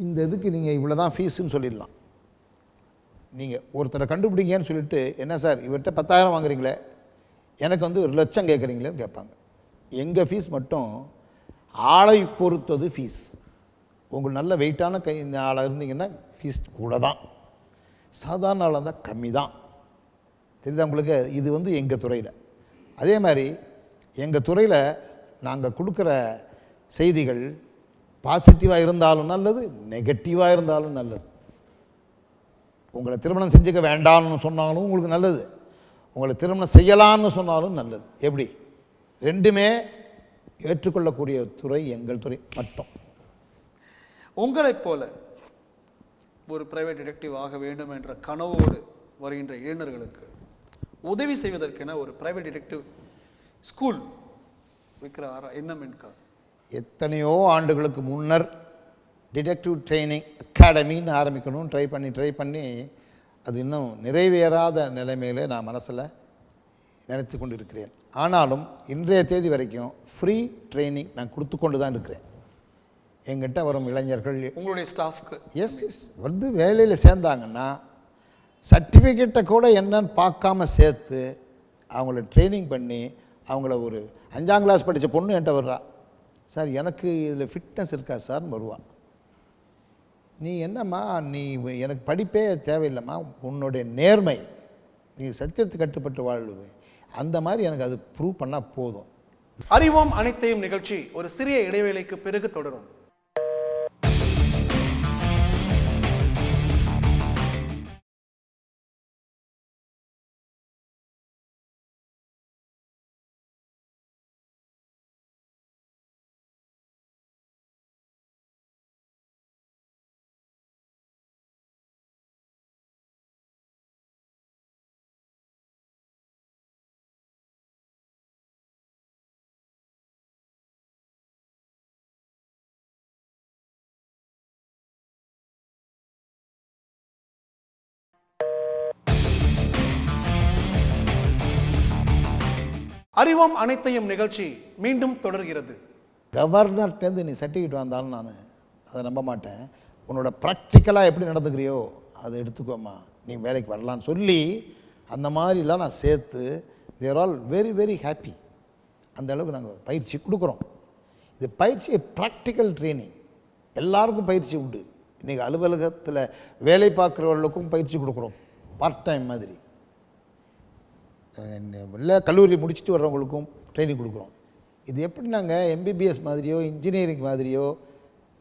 இந்த இதுக்கு நீங்கள் இவ்வளோ தான் ஃபீஸுன்னு சொல்லிடலாம். நீங்கள் ஒருத்தரை கண்டுபிடிங்கன்னு சொல்லிட்டு, என்ன சார் இவர்கிட்ட 10,000 வாங்குறீங்களே, எனக்கு வந்து 1,00,000 கேட்குறீங்களேன்னு கேட்பாங்க. எங்கள் ஃபீஸ் மட்டும் ஆளை பொறுத்தது ஃபீஸ். உங்களுக்கு நல்ல வெயிட்டான இந்த ஆளாக இருந்தீங்கன்னா ஃபீஸ் கூட தான், சாதாரண ஆளாக இருந்தால் கம்மி தான். தெரியுதா உங்களுக்கு? இது வந்து எங்கள் துறையில். அதே மாதிரி எங்கள் துறையில் நாங்கள் கொடுக்குற செய்திகள் பாசிட்டிவாக இருந்தாலும் நல்லது, நெகட்டிவாக இருந்தாலும் நல்லது. உங்களை திருமணம் செஞ்சுக்க வேண்டாம்னு சொன்னாலும் உங்களுக்கு நல்லது, உங்களை திருமணம் செய்யலான்னு சொன்னாலும் நல்லது. எப்படி? ரெண்டுமே ஏற்றுக்கொள்ளக்கூடிய துறை எங்கள் துறை மட்டும். உங்களைப் போல ஒரு பிரைவேட் டிடெக்டிவ் ஆக வேண்டும் என்ற கனவோடு வருகின்ற இளைஞர்களுக்கு உதவி செய்வதற்கென ஒரு பிரைவேட் டிடெக்டிவ் ஸ்கூல் வைக்கிற எண்ணம் இருக்கா? எத்தனையோ ஆண்டுகளுக்கு முன்னர் டிடெக்டிவ் ட்ரைனிங் அகாடமின்னு ஆரம்பிக்கணும் ட்ரை பண்ணி அது இன்னும் நிறைவேறாத நிலைமையிலே நான் மனசில் நினைத்து கொண்டு இருக்கிறேன். ஆனாலும் இன்றைய தேதி வரைக்கும் ஃப்ரீ ட்ரைனிங் நான் கொடுத்து கொண்டு தான் இருக்கிறேன். எங்கிட்ட வரும் இளைஞர்கள் உங்களுடைய ஸ்டாஃப்க்கு எஸ் வந்து வேலையில் சேர்ந்தாங்கன்னா சர்டிஃபிகேட்டை கூட என்னன்னு பார்க்காம சேர்த்து அவங்கள ட்ரைனிங் பண்ணி அவங்கள ஒரு 5ஆம் கிளாஸ் படித்த பொண்ணு என்கிட்ட வர்றா, சார் எனக்கு இதில் ஃபிட்னஸ் இருக்கா சார்னு வருவா. நீ என்னம்மா நீ எனக்கு படிப்பே தேவையில்லைம்மா, உன்னுடைய நேர்மை, நீ சத்தியத்துக்கு கட்டுப்பட்டு வாழ்வே, அந்த மாதிரி எனக்கு அது ப்ரூவ் பண்ணால் போதும். அறிவோம் அனைத்தையும் நிகழ்ச்சி ஒரு சிறிய இடைவேளைக்கு பிறகு தொடரும். அறிவோம் அனைத்தையும் நிகழ்ச்சி மீண்டும் தொடர்கிறது. கவர்னர்கிட்டேருந்து நீ சர்டிஃபிகேட் வந்தாலும் நான் அதை நம்ப மாட்டேன். உன்னோட ப்ராக்டிக்கலாக எப்படி நடந்துக்கிறியோ அதை எடுத்துக்கோமா, நீ வேலைக்கு வரலான்னு சொல்லி அந்த மாதிரிலாம் நான் சேர்த்து தேர் ஆல் வெரி வெரி ஹாப்பி. அந்த அளவுக்கு நாங்கள் பயிற்சி கொடுக்குறோம். இது பயிற்சி ப்ராக்டிக்கல் ட்ரைனிங், எல்லாருக்கும் பயிற்சி உண்டு. இன்றைக்கி அலுவலகத்தில் வேலை பார்க்குறவர்களுக்கும் பயிற்சி கொடுக்குறோம், பார்ட் டைம் மாதிரி. இல்லை கல்லூரி முடிச்சுட்டு வர்றவங்களுக்கும் ட்ரைனிங் கொடுக்குறோம். இது எப்படி நாங்கள் எம்பிபிஎஸ் மாதிரியோ இன்ஜினியரிங் மாதிரியோ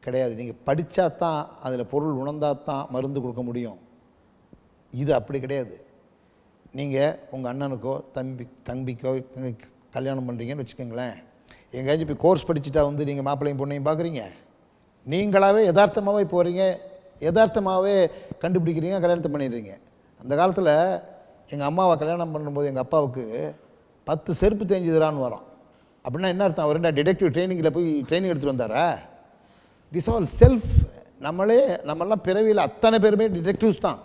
கிடையாது. நீங்கள் படித்தா தான் அதில் பொருள் உணர்ந்தால் தான் மருந்து கொடுக்க முடியும். இது அப்படி கிடையாது. நீங்கள் உங்கள் அண்ணனுக்கோ தம்பிக்கோ கல்யாணம் பண்ணுறீங்கன்னு வச்சுக்கோங்களேன், எங்கேயாச்சும் இப்போ கோர்ஸ் படிச்சுட்டா வந்து நீங்கள் மாப்பிள்ளையும் பொண்ணையும் பார்க்குறீங்க, நீங்களாகவே யதார்த்தமாகவே போகிறீங்க, யதார்த்தமாகவே கண்டுபிடிக்கிறீங்க, கல்யாணத்தை பண்ணிடுறீங்க. அந்த காலத்தில் எங்கள் அம்மாவை கல்யாணம் பண்ணும்போது எங்கள் அப்பாவுக்கு 10 செருப்பு தேஞ்சுதுரான்னு வரோம். அப்படின்னா என்ன அர்த்தம்? அவர் என்ன டிடெக்டிவ் ட்ரைனிங்கில் போய் ட்ரைனிங் எடுத்துகிட்டு வந்தாரா? This all self. நம்மெல்லாம் பிறவியில் அத்தனை பேருமே டிடெக்டிவ்ஸ் தான்.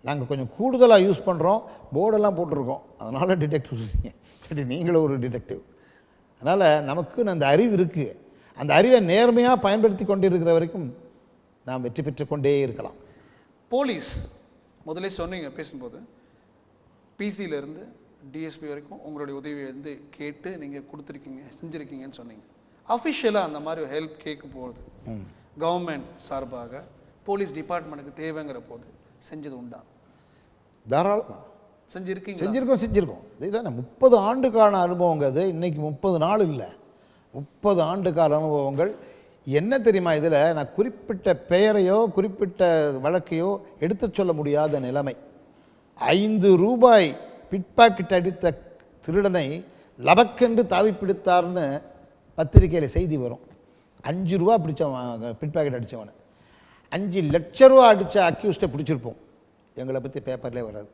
நாங்கள் கொஞ்சம் கூடுதலாக யூஸ் பண்ணுறோம், போர்டெல்லாம் போட்டிருக்கோம், அதனால் டிடெக்டிவ். நீங்களும் ஒரு டிடெக்டிவ். அதனால் நமக்குன்னு அந்த அறிவு இருக்குது. அந்த அறிவை நேர்மையாக பயன்படுத்தி கொண்டு இருக்கிற வரைக்கும் நாம் வெற்றி பெற்று கொண்டே இருக்கலாம். போலீஸ் முதல்ல சொன்னீங்க பேசும்போது, பிசியிலேருந்து டிஎஸ்பி வரைக்கும் உங்களுடைய உதவியை வந்து கேட்டு நீங்கள் கொடுத்துருக்கீங்க, செஞ்சுருக்கீங்கன்னு சொன்னீங்க. அஃபிஷியலாக அந்த மாதிரி ஹெல்ப் கேட்க போகிறது கவர்மெண்ட் சார்பாக போலீஸ் டிபார்ட்மெண்ட்டுக்கு தேவைங்கிற போது செஞ்சது உண்டா? தாராளமாக செஞ்சுருக்கோம். இதுதானே 30 ஆண்டுக்கான அனுபவங்க. அது இன்றைக்கி 30 நாள் இல்லை, 30 ஆண்டுக்கால அனுபவங்கள். என்ன தெரியுமா, இதில் நான் குறிப்பிட்ட பெயரையோ குறிப்பிட்ட வழக்கையோ எடுத்து சொல்ல முடியாத நிலைமை. 5 ரூபாய் பிட்பாக்கெட் அடித்த திருடனை லபக்கென்று தாவி பிடித்தார்னு பத்திரிக்கையில் செய்தி வரும். 5 ரூபா பிடிச்சவன், பிட்பாக்கெட் அடித்தவனை. 5 லட்ச ரூபா அடித்த அக்யூஸ்டை பிடிச்சிருப்போம். எங்களை பற்றி பேப்பர்லேயே வராது.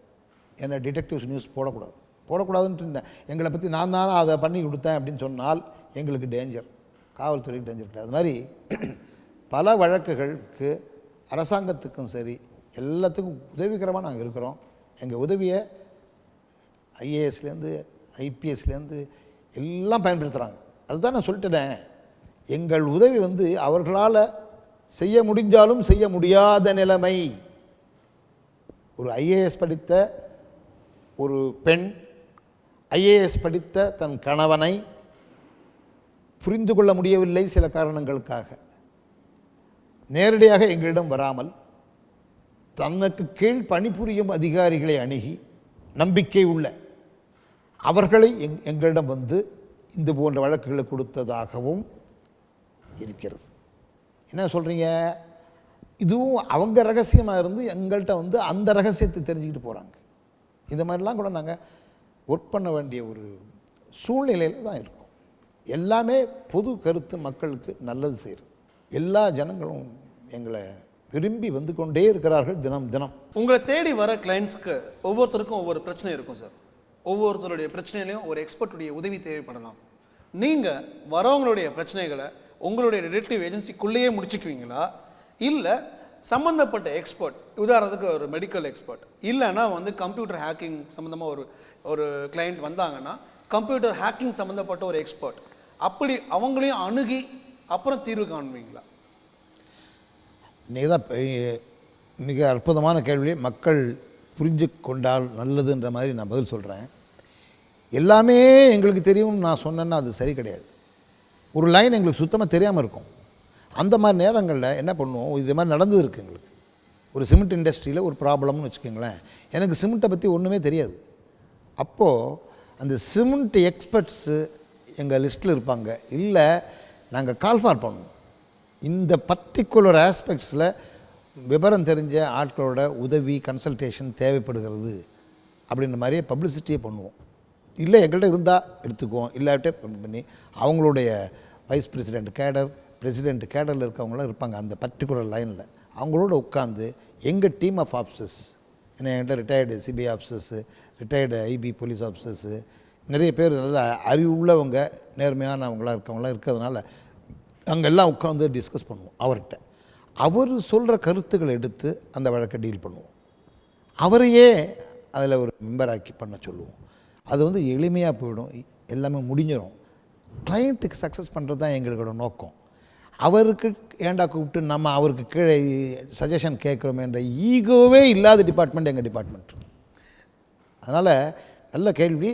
ஏன்னா டிடெக்டிவ்ஸ் நியூஸ் போடக்கூடாதுன்ட்டு எங்களை பற்றி நான் தானே அதை பண்ணி கொடுத்தேன் அப்படின்னு சொன்னால் எங்களுக்கு டேஞ்சர், காவல்துறைக்கு டேஞ்சர் கிடையாது. அது மாதிரி பல வழக்குகளுக்கு அரசாங்கத்துக்கும் சரி எல்லாத்துக்கும் உதவிகரமாக நாங்கள் இருக்கிறோம். எங்கள் உதவியை ஐஏஎஸ்லேருந்து ஐபிஎஸ்லேருந்து எல்லாம் பயன்படுத்துகிறாங்க. அதுதான் நான் சொல்லிட்டேன். எங்கள் உதவி வந்து அவர்களால் செய்ய முடிஞ்சாலும் செய்ய முடியாத நிலைமை. ஒரு ஐஏஎஸ் படித்த ஒரு பெண் ஐஏஎஸ் படித்த தன் கணவனை புரிந்து கொள்ள முடியவில்லை சில காரணங்களுக்காக. நேரடியாக எங்களிடம் வராமல் தனக்கு கீழ் பணிபுரியும் அதிகாரிகளை அணுகி நம்பிக்கை உள்ள அவர்களை எங்களிடம் வந்து இந்த போன்ற வழக்குகளை கொடுத்ததாகவும் இருக்கிறது. என்ன சொல்கிறீங்க? இதுவும் அவங்க ரகசியமாக இருந்து எங்கள்கிட்ட வந்து அந்த ரகசியத்தை தெரிஞ்சுக்கிட்டு போகிறாங்க. இந்த மாதிரிலாம் கூட நாங்கள் ஒர்க் பண்ண வேண்டிய ஒரு சூழ்நிலையில் தான் இருக்கோம். எல்லாமே பொது கருத்து, மக்களுக்கு நல்லது செய்கிறது. எல்லா ஜனங்களும் எங்களை விரும்பி வந்து கொண்டே இருக்கிறார்கள் தினம் தினம். உங்களை தேடி வர கிளைண்ட்ஸ்க்கு ஒவ்வொருத்தருக்கும் ஒவ்வொரு பிரச்சனை இருக்கும் சார். ஒவ்வொருத்தருடைய பிரச்சனையிலையும் ஒரு எக்ஸ்பர்ட்டுடைய உதவி தேவைப்படலாம். நீங்கள் வரவங்களுடைய பிரச்சனைகளை உங்களுடைய டிடெக்டிவ் ஏஜென்சிக்குள்ளேயே முடிச்சுக்குவீங்களா, இல்லை சம்மந்தப்பட்ட எக்ஸ்பர்ட், உதாரணத்துக்கு ஒரு மெடிக்கல் எக்ஸ்பர்ட், இல்லைன்னா வந்து கம்ப்யூட்டர் ஹேக்கிங் சம்மந்தமாக ஒரு கிளைண்ட் வந்தாங்கன்னா கம்ப்யூட்டர் ஹேக்கிங் சம்மந்தப்பட்ட ஒரு எக்ஸ்பர்ட், அப்படி அவங்களையும் அணுகி அப்புறம் தீர்வு காணுவீங்களா? நீங்கள் தான் மிக அற்புதமான கேள்வி. மக்கள் புரிஞ்சு கொண்டால் நல்லதுன்ற மாதிரி நான் பதில் சொல்கிறேன். எல்லாமே எங்களுக்கு தெரியும் நான் சொன்னேன்னா அது சரி கிடையாது. ஒரு லைன் எங்களுக்கு சுத்தமாக தெரியாமல் இருக்கும். அந்த மாதிரி நேரங்களில் என்ன பண்ணுவோம், இது மாதிரி நடந்தது இருக்குது எங்களுக்கு. ஒரு சிமெண்ட் இண்டஸ்ட்ரியில் ஒரு ப்ராப்ளம்னு வச்சுக்கோங்களேன். எனக்கு சிமெண்ட்டை பற்றி ஒன்றுமே தெரியாது. அப்போது அந்த சிமெண்ட் எக்ஸ்பர்ட்ஸு எங்கள் லிஸ்ட்டில் இருப்பாங்க. இல்லை நாங்கள் கால்ஃபார் பண்ணுவோம். இந்த பர்டிகுலர் ஆஸ்பெக்ட்ஸில் விவரம் தெரிஞ்ச ஆட்களோட உதவி கன்சல்டேஷன் தேவைப்படுகிறது அப்படின்ற மாதிரியே பப்ளிசிட்டியே பண்ணுவோம். இல்லை எங்கள்கிட்ட இருந்தால் எடுத்துக்குவோம், இல்லாட்டே பண்ணி அவங்களுடைய வைஸ் பிரசிடெண்ட் கேடர், பிரசிடெண்ட் கேடரில் இருக்கவங்களாம் இருப்பாங்க அந்த பர்டிகுலர் லைனில். அவங்களோட உட்காந்து எங்கள் டீம் ஆஃப் ஆஃபீஸர்ஸ், ஏன்னா என்கிட்ட retired CBI officers, retired IP police officers, நிறைய பேர் நல்ல அறிவுள்ளவங்க நேர்மையானவங்களாக இருக்கவங்களாம் இருக்கிறதுனால அங்கெல்லாம் உட்காந்து டிஸ்கஸ் பண்ணுவோம் அவர்கிட்ட. அவர் சொல்கிற கருத்துக்களை எடுத்து அந்த வழக்கை டீல் பண்ணுவோம். அவரையே அதில் ஒரு மெம்பராக்கி பண்ண சொல்லுவோம். அது வந்து எளிமையாக போயிடும், எல்லாமே முடிஞ்சிடும். கிளைண்ட்டுக்கு சக்ஸஸ் பண்ணுறது தான் எங்களோட நோக்கம். அவருக்கு ஏண்டா கூப்பிட்டு நம்ம அவருக்கு கீழே சஜஷன் கேட்குறோமேன்ற ஈகோவே இல்லாத டிபார்ட்மெண்ட் எங்கள் டிபார்ட்மெண்ட். அதனால் நல்ல கேள்வி.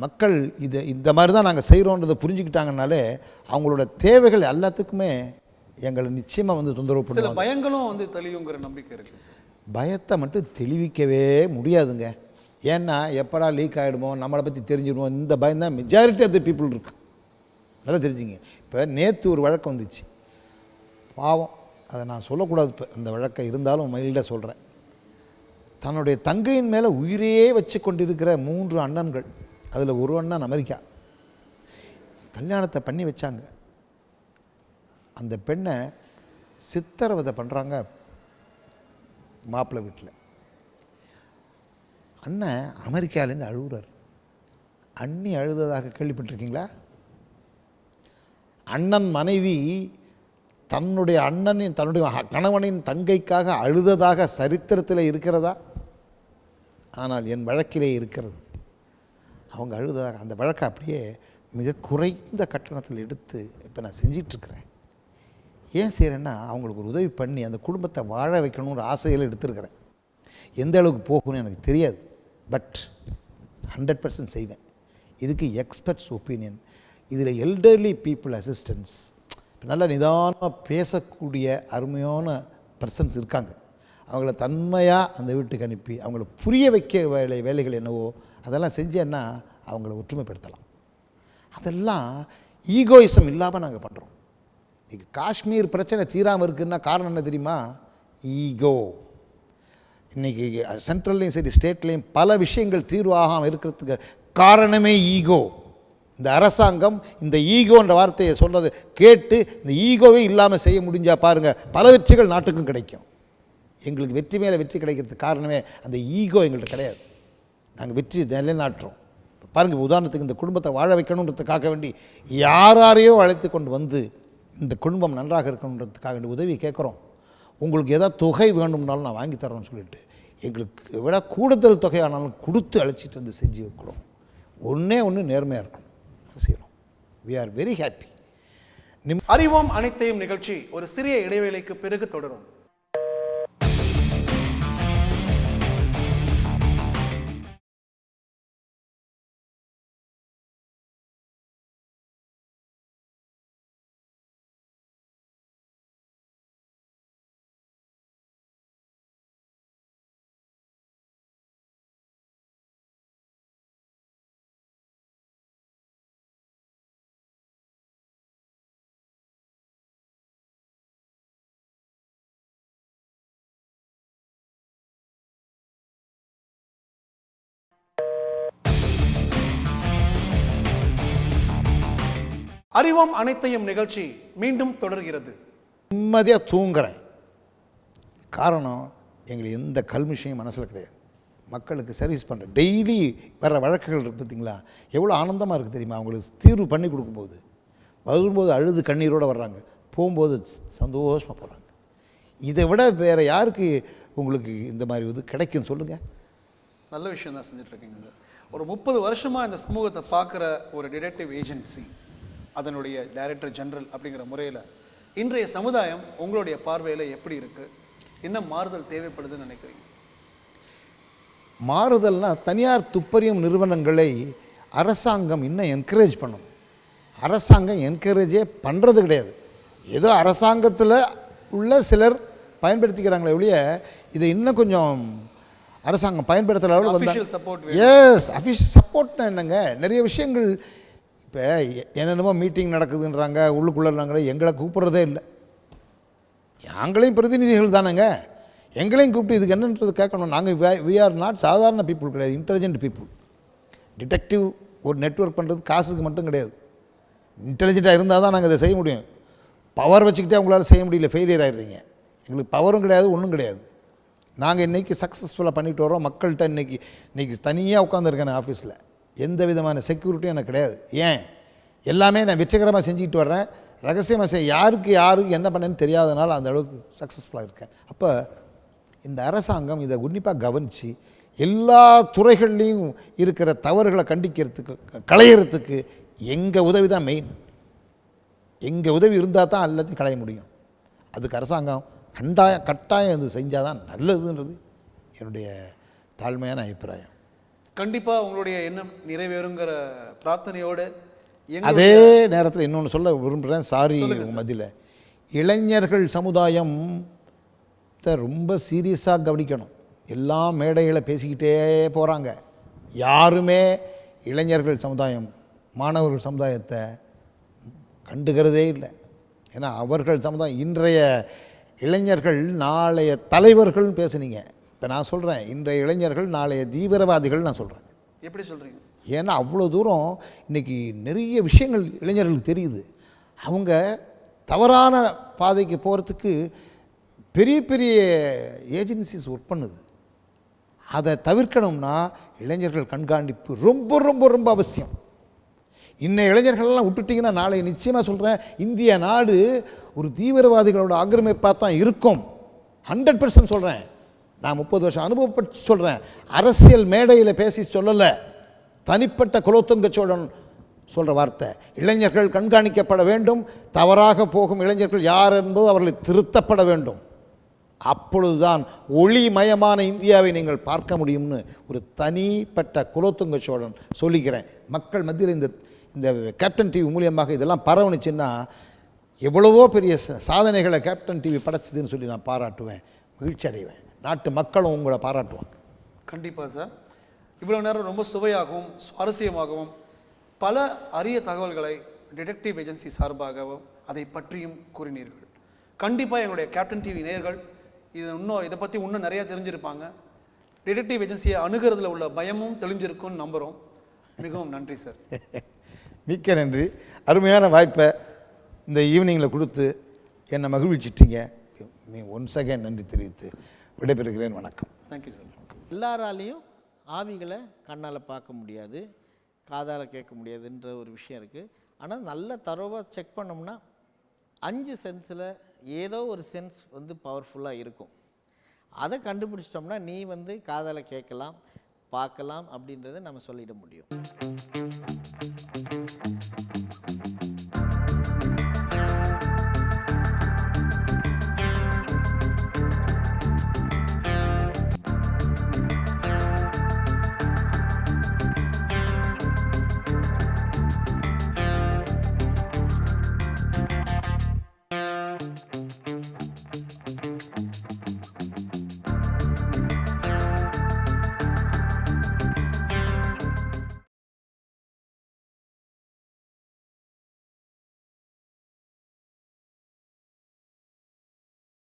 மக்கள் இந்த மாதிரி தான் நாங்கள் செய்கிறோன்றதை புரிஞ்சுக்கிட்டாங்கனாலே அவங்களோட தேவைகள் எல்லாத்துக்குமே எங்களை நிச்சயமாக வந்து தொந்தரவு பண்ணுவாங்க. சில பயங்களும் வந்து தெளிவுங்கிற நம்பிக்கை இருக்குது. பயத்தை மட்டும் தெளிவிக்கவே முடியாதுங்க. ஏன்னா எப்படா லீக் ஆகிடுமோ, நம்மளை பற்றி தெரிஞ்சிடுமோ, இந்த பயம்தான் மெஜாரிட்டி ஆஃப் த பீப்புள் இருக்குது. நல்லா தெரிஞ்சுங்க. இப்போ நேற்று ஒரு வழக்கம் வந்துச்சு, பாவம், அதை நான் சொல்லக்கூடாது இப்போ அந்த வழக்கம், இருந்தாலும் மைல்டாக சொல்கிறேன். தன்னுடைய தங்கையின் மேலே உயிரையே வச்சு கொண்டிருக்கிற 3 அண்ணன்கள், அதில் ஒரு அண்ணன் அமெரிக்கா, கல்யாணத்தை பண்ணி வச்சாங்க. அந்த பெண்ணை சித்திரவதை பண்ணுறாங்க மாப்பிள்ளை வீட்டில். அண்ணன் அமெரிக்காவிலேருந்து அழுகுறார். அண்ணி அழுததாக கேள்விப்பட்டிருக்கீங்களா? அண்ணன் மனைவி தன்னுடைய கணவனின் தங்கைக்காக அழுததாக சரித்திரத்தில் இருக்கிறதா? ஆனால் என் வழக்கிலே இருக்கிறது. அவங்க அழுததாக அந்த வழக்கை அப்படியே மிக குறைந்த கட்டணத்தில் எடுத்து இப்போ நான் செஞ்சிட்ருக்கிறேன். ஏன் செய்கிறேன்னா அவங்களுக்கு ஒரு உதவி பண்ணி அந்த குடும்பத்தை வாழ வைக்கணுங்கிற ஆசையில் எடுத்துருக்கிறேன். எந்த அளவுக்கு போகணும்னு எனக்கு தெரியாது. பட் 100% செய்வேன். இதுக்கு எக்ஸ்பர்ட்ஸ் ஒப்பீனியன், இதில் எல்டர்லி பீப்புள் அசிஸ்டன்ஸ், நல்லா நிதானமாக பேசக்கூடிய அருமையான பர்சன்ஸ் இருக்காங்க. அவங்கள தன்மையாக அந்த வீட்டுக்கு அனுப்பி அவங்கள புரிய வைக்க வேலைகள் என்னவோ அதெல்லாம் செஞ்சேன்னா அவங்கள ஒற்றுமைப்படுத்தலாம். அதெல்லாம் ஈகோயிசம் இல்லாமல் நாங்கள் பண்ணுறோம். இன்றைக்கி காஷ்மீர் பிரச்சனை தீராமல் இருக்குன்னா காரணம் என்ன தெரியுமா? ஈகோ. இன்றைக்கி சென்ட்ரல்லையும் சரி ஸ்டேட்லேயும் பல விஷயங்கள் தீர்வாகாமல் இருக்கிறதுக்கு காரணமே ஈகோ. இந்த அரசாங்கம் இந்த ஈகோன்ற வார்த்தையை சொல்கிறது கேட்டு இந்த ஈகோவே இல்லாமல் செய்ய முடிஞ்சால் பாருங்கள், பல வெற்றிகள் நாட்டுக்கும் கிடைக்கும். எங்களுக்கு வெற்றி மேலே வெற்றி கிடைக்கிறதுக்கு காரணமே அந்த ஈகோ எங்கள்கிட்ட கிடையாது. நாங்கள் வெற்றி நிலைநாட்டுறோம். பாருங்கள், உதாரணத்துக்கு இந்த குடும்பத்தை வாழ வைக்கணுன்றதுக்காக வேண்டி யாரையோ அழைத்து கொண்டு வந்து இந்த குடும்பம் நன்றாக இருக்கணுன்றதுக்காக வேண்டி உதவி கேட்குறோம். உங்களுக்கு ஏதாவது தொகை வேணும்னாலும் நான் வாங்கி தரோன்னு சொல்லிட்டு எங்களுக்கு விட கூடுதல் தொகையானாலும் கொடுத்து அழைச்சிட்டு வந்து செஞ்சு வைக்கிறோம். ஒன்று நேர்மையாக இருக்கணும், செய்கிறோம். We are very happy. அறிவோம் அனைத்தையும் நிகழ்ச்சி ஒரு சிறிய இடைவேளைக்கு பிறகு தொடரும். அறிவோம் அனைத்தையும் நிகழ்ச்சி மீண்டும் தொடர்கிறது. நிம்மதியாக தூங்குறேன். காரணம், எங்களுக்கு எந்த கல்மிஷையும் மனசில் கிடையாது. மக்களுக்கு சர்வீஸ் பண்ணுறேன். டெய்லி வர வழக்குகள் இருக்குது பார்த்தீங்களா, எவ்வளோ ஆனந்தமாக இருக்குது தெரியுமா? அவங்களுக்கு தீர்வு பண்ணி கொடுக்கும்போது வரும்போது அழுது கண்ணீரோடு வர்றாங்க, போகும்போது சந்தோஷமாக போகிறாங்க. இதை விட வேறு யாருக்கு உங்களுக்கு இந்த மாதிரி இது கிடைக்கும் சொல்லுங்கள்? நல்ல விஷயம் தான் செஞ்சிட்ருக்கீங்க சார். ஒரு 30 வருஷமாக இந்த சமூகத்தை பார்க்குற ஒரு டிடெக்டிவ் ஏஜென்சி, அதனுடைய டைரக்டர் ஜெனரல் அப்படிங்கிற முறையில் இன்றைய சமுதாயம் உங்களுடைய பார்வையில் எப்படி இருக்குது? என்ன மாறுதல் தேவைப்படுதுன்னு நினைக்கிறீங்க? மாறுதல்னால் தனியார் துப்பறியும் நிறுவனங்களை அரசாங்கம் இன்னும் என்கரேஜ் பண்ணணும். அரசாங்கம் என்கரேஜே பண்ணுறது கிடையாது. ஏதோ அரசாங்கத்தில் உள்ள சிலர் பயன்படுத்திக்கிறாங்களே ஒழிய இதை இன்னும் கொஞ்சம் அரசாங்கம் பயன்படுத்துகிற அளவில் வந்தாங்க. எஸ், அஃபிஷியல் சப்போர்ட்னா என்னங்க? நிறைய விஷயங்கள் இப்போ என்னென்னமோ மீட்டிங் நடக்குதுன்றாங்க, உள்ளுக்குள்ளே எங்களை கூப்பிட்றதே இல்லை. நாங்களையும் பிரதிநிதிகள் தானேங்க, எங்களையும் கூப்பிட்டு இதுக்கு என்னன்றது கேட்கணும். நாங்கள் வி ஆர் நாட் சாதாரண பீப்புள் கிடையாது, இன்டெலிஜென்ட் பீப்புள். டிடெக்டிவ் ஒரு நெட்வொர்க் பண்ணுறது காசுக்கு மட்டும் கிடையாது. இன்டெலிஜென்ட்டாக இருந்தால் தான் நாங்கள் இதை செய்ய முடியும். பவர் வச்சுக்கிட்டே உங்களால் செய்ய முடியல, ஃபெயிலியர் ஆகிடுறீங்க. எங்களுக்கு பவரும் கிடையாது, ஒன்றும் கிடையாது. நாங்கள் இன்றைக்கி சக்ஸஸ்ஃபுல்லாக பண்ணிட்டு வரோம். மக்கள்கிட்ட இன்றைக்கி தனியாக உட்காந்துருக்கேன் ஆஃபீஸில். எந்த விதமான செக்யூரிட்டியும் எனக்கு கிடையாது. ஏன்? எல்லாமே நான் வெற்றிகரமாக செஞ்சுக்கிட்டு வர்றேன். ரகசியமாக யாருக்கு என்ன பண்ணேன்னு தெரியாதனால அந்த அளவுக்கு சக்ஸஸ்ஃபுல்லாக இருக்கேன். அப்போ இந்த அரசாங்கம் இதை உன்னிப்பாக கவனித்து எல்லா துறைகள்லேயும் இருக்கிற தவறுகளை கண்டிக்கிறதுக்கு, களையிறதுக்கு எங்கள் உதவி தான் மெயின். எங்கள் உதவி இருந்தால் தான் எல்லாத்தையும் களைய முடியும். அதுக்கு அரசாங்கம் கட்டாயம் இது செஞ்சால் தான் நல்லதுன்றது என்னுடைய தாழ்மையான அபிப்பிராயம். கண்டிப்பாக உங்களுடைய எண்ணம் நிறைவேறுங்கிற பிரார்த்தனையோடு அதே நேரத்தில் இன்னொன்று சொல்ல விரும்புகிறேன். சாரி உங்கள் மத்தியில். இளைஞர்கள் சமுதாயம் ரொம்ப சீரியஸாக கவனிக்கணும். எல்லாம் மேடைகளை பேசிக்கிட்டே போகிறாங்க. யாருமே இளைஞர்கள் சமுதாயம், மாணவர்கள் சமுதாயத்தை கண்டுக்கிறதே இல்லை. ஏன்னா அவர்கள் சமுதாயம் இன்றைய இளைஞர்கள் நாளைய தலைவர்கள்னு பேசுனீங்க. இப்போ நான் சொல்கிறேன், இன்றைய இளைஞர்கள் நாளைய தீவிரவாதிகள் நான் சொல்கிறேன். எப்படி சொல்கிறீங்க? ஏன்னா அவ்வளோ தூரம் இன்றைக்கி நிறைய விஷயங்கள் இளைஞர்களுக்கு தெரியுது. அவங்க தவறான பாதைக்கு போகிறதுக்கு பெரிய பெரிய ஏஜென்சிஸ் ஒர்க் பண்ணுது. அதை தவிர்க்கணும்னா இளைஞர்கள் கண்காணிப்பு ரொம்ப ரொம்ப ரொம்ப அவசியம். இன்னும் இளைஞர்களெல்லாம் விட்டுட்டிங்கன்னா நாளை நிச்சயமாக சொல்கிறேன், இந்திய நாடு ஒரு தீவிரவாதிகளோட ஆக்கிரமிப்பாக தான் இருக்கும். 100% சொல்கிறேன். நான் 30 வருஷம் அனுபவப்பட்டு சொல்கிறேன். அரசியல் மேடையில் பேசி சொல்லலை, தனிப்பட்ட குலோத்துங்க சோழன் சொல்கிற வார்த்தை. இளைஞர்கள் கண்காணிக்கப்பட வேண்டும். தவறாக போகும் இளைஞர்கள் யார் என்பது அவர்களை திருத்தப்பட வேண்டும். அப்பொழுதுதான் ஒளிமயமான இந்தியாவை நீங்கள் பார்க்க முடியும்னு ஒரு தனிப்பட்ட குலோத்துங்க சோழன் சொல்லிக்கிறேன். மக்கள் மத்தியில் இந்த கேப்டன் டிவி மூலியமாக இதெல்லாம் பரவணுச்சுன்னா எவ்வளவோ பெரிய சாதனைகளை கேப்டன் டிவி படைச்சதுன்னு சொல்லி நான் பாராட்டுவேன், மகிழ்ச்சி அடைவேன். நாட்டு மக்களும் உங்களை பாராட்டுவாங்க. கண்டிப்பாக சார். இவ்வளோ நேரம் ரொம்ப சுவையாகவும் சுவாரஸ்யமாகவும் பல அரிய தகவல்களை டிடெக்டிவ் ஏஜென்சி சார்பாகவும் அதை பற்றியும் கூறினீர்கள். கண்டிப்பாக எங்களுடைய கேப்டன் டிவி நேயர்கள் இதை பற்றி இன்னும் நிறையா தெரிஞ்சிருப்பாங்க. டிடெக்டிவ் ஏஜென்சியை அணுகிறதுல உள்ள பயமும் தெளிஞ்சிருக்கும்னு நம்புகிறோம். மிகவும் நன்றி சார். மிக்க நன்றி. அருமையான வாய்ப்பை இந்த ஈவினிங்கில் கொடுத்து என்னை மகிழ்ச்சிட்டீங்க. ஒன்ஸ் அகைன் நன்றி தெரிவித்து விடைபெறுகிறேன். வணக்கம். Thank you sir. எல்லாராலையும் ஆவிகளை கண்ணால் பார்க்க முடியாது, காதால் கேட்க முடியாதுன்ற ஒரு விஷயம் இருக்குது. ஆனால் நல்ல தரோவாக செக் பண்ணோம்னா 5 சென்ஸில் ஏதோ ஒரு சென்ஸ் பவர்ஃபுல்லாக இருக்கும். அதை கண்டுபிடிச்சிட்டோம்னா நீ காதால் கேட்கலாம், பார்க்கலாம் அப்படின்றத நம்ம சொல்லிட முடியும்.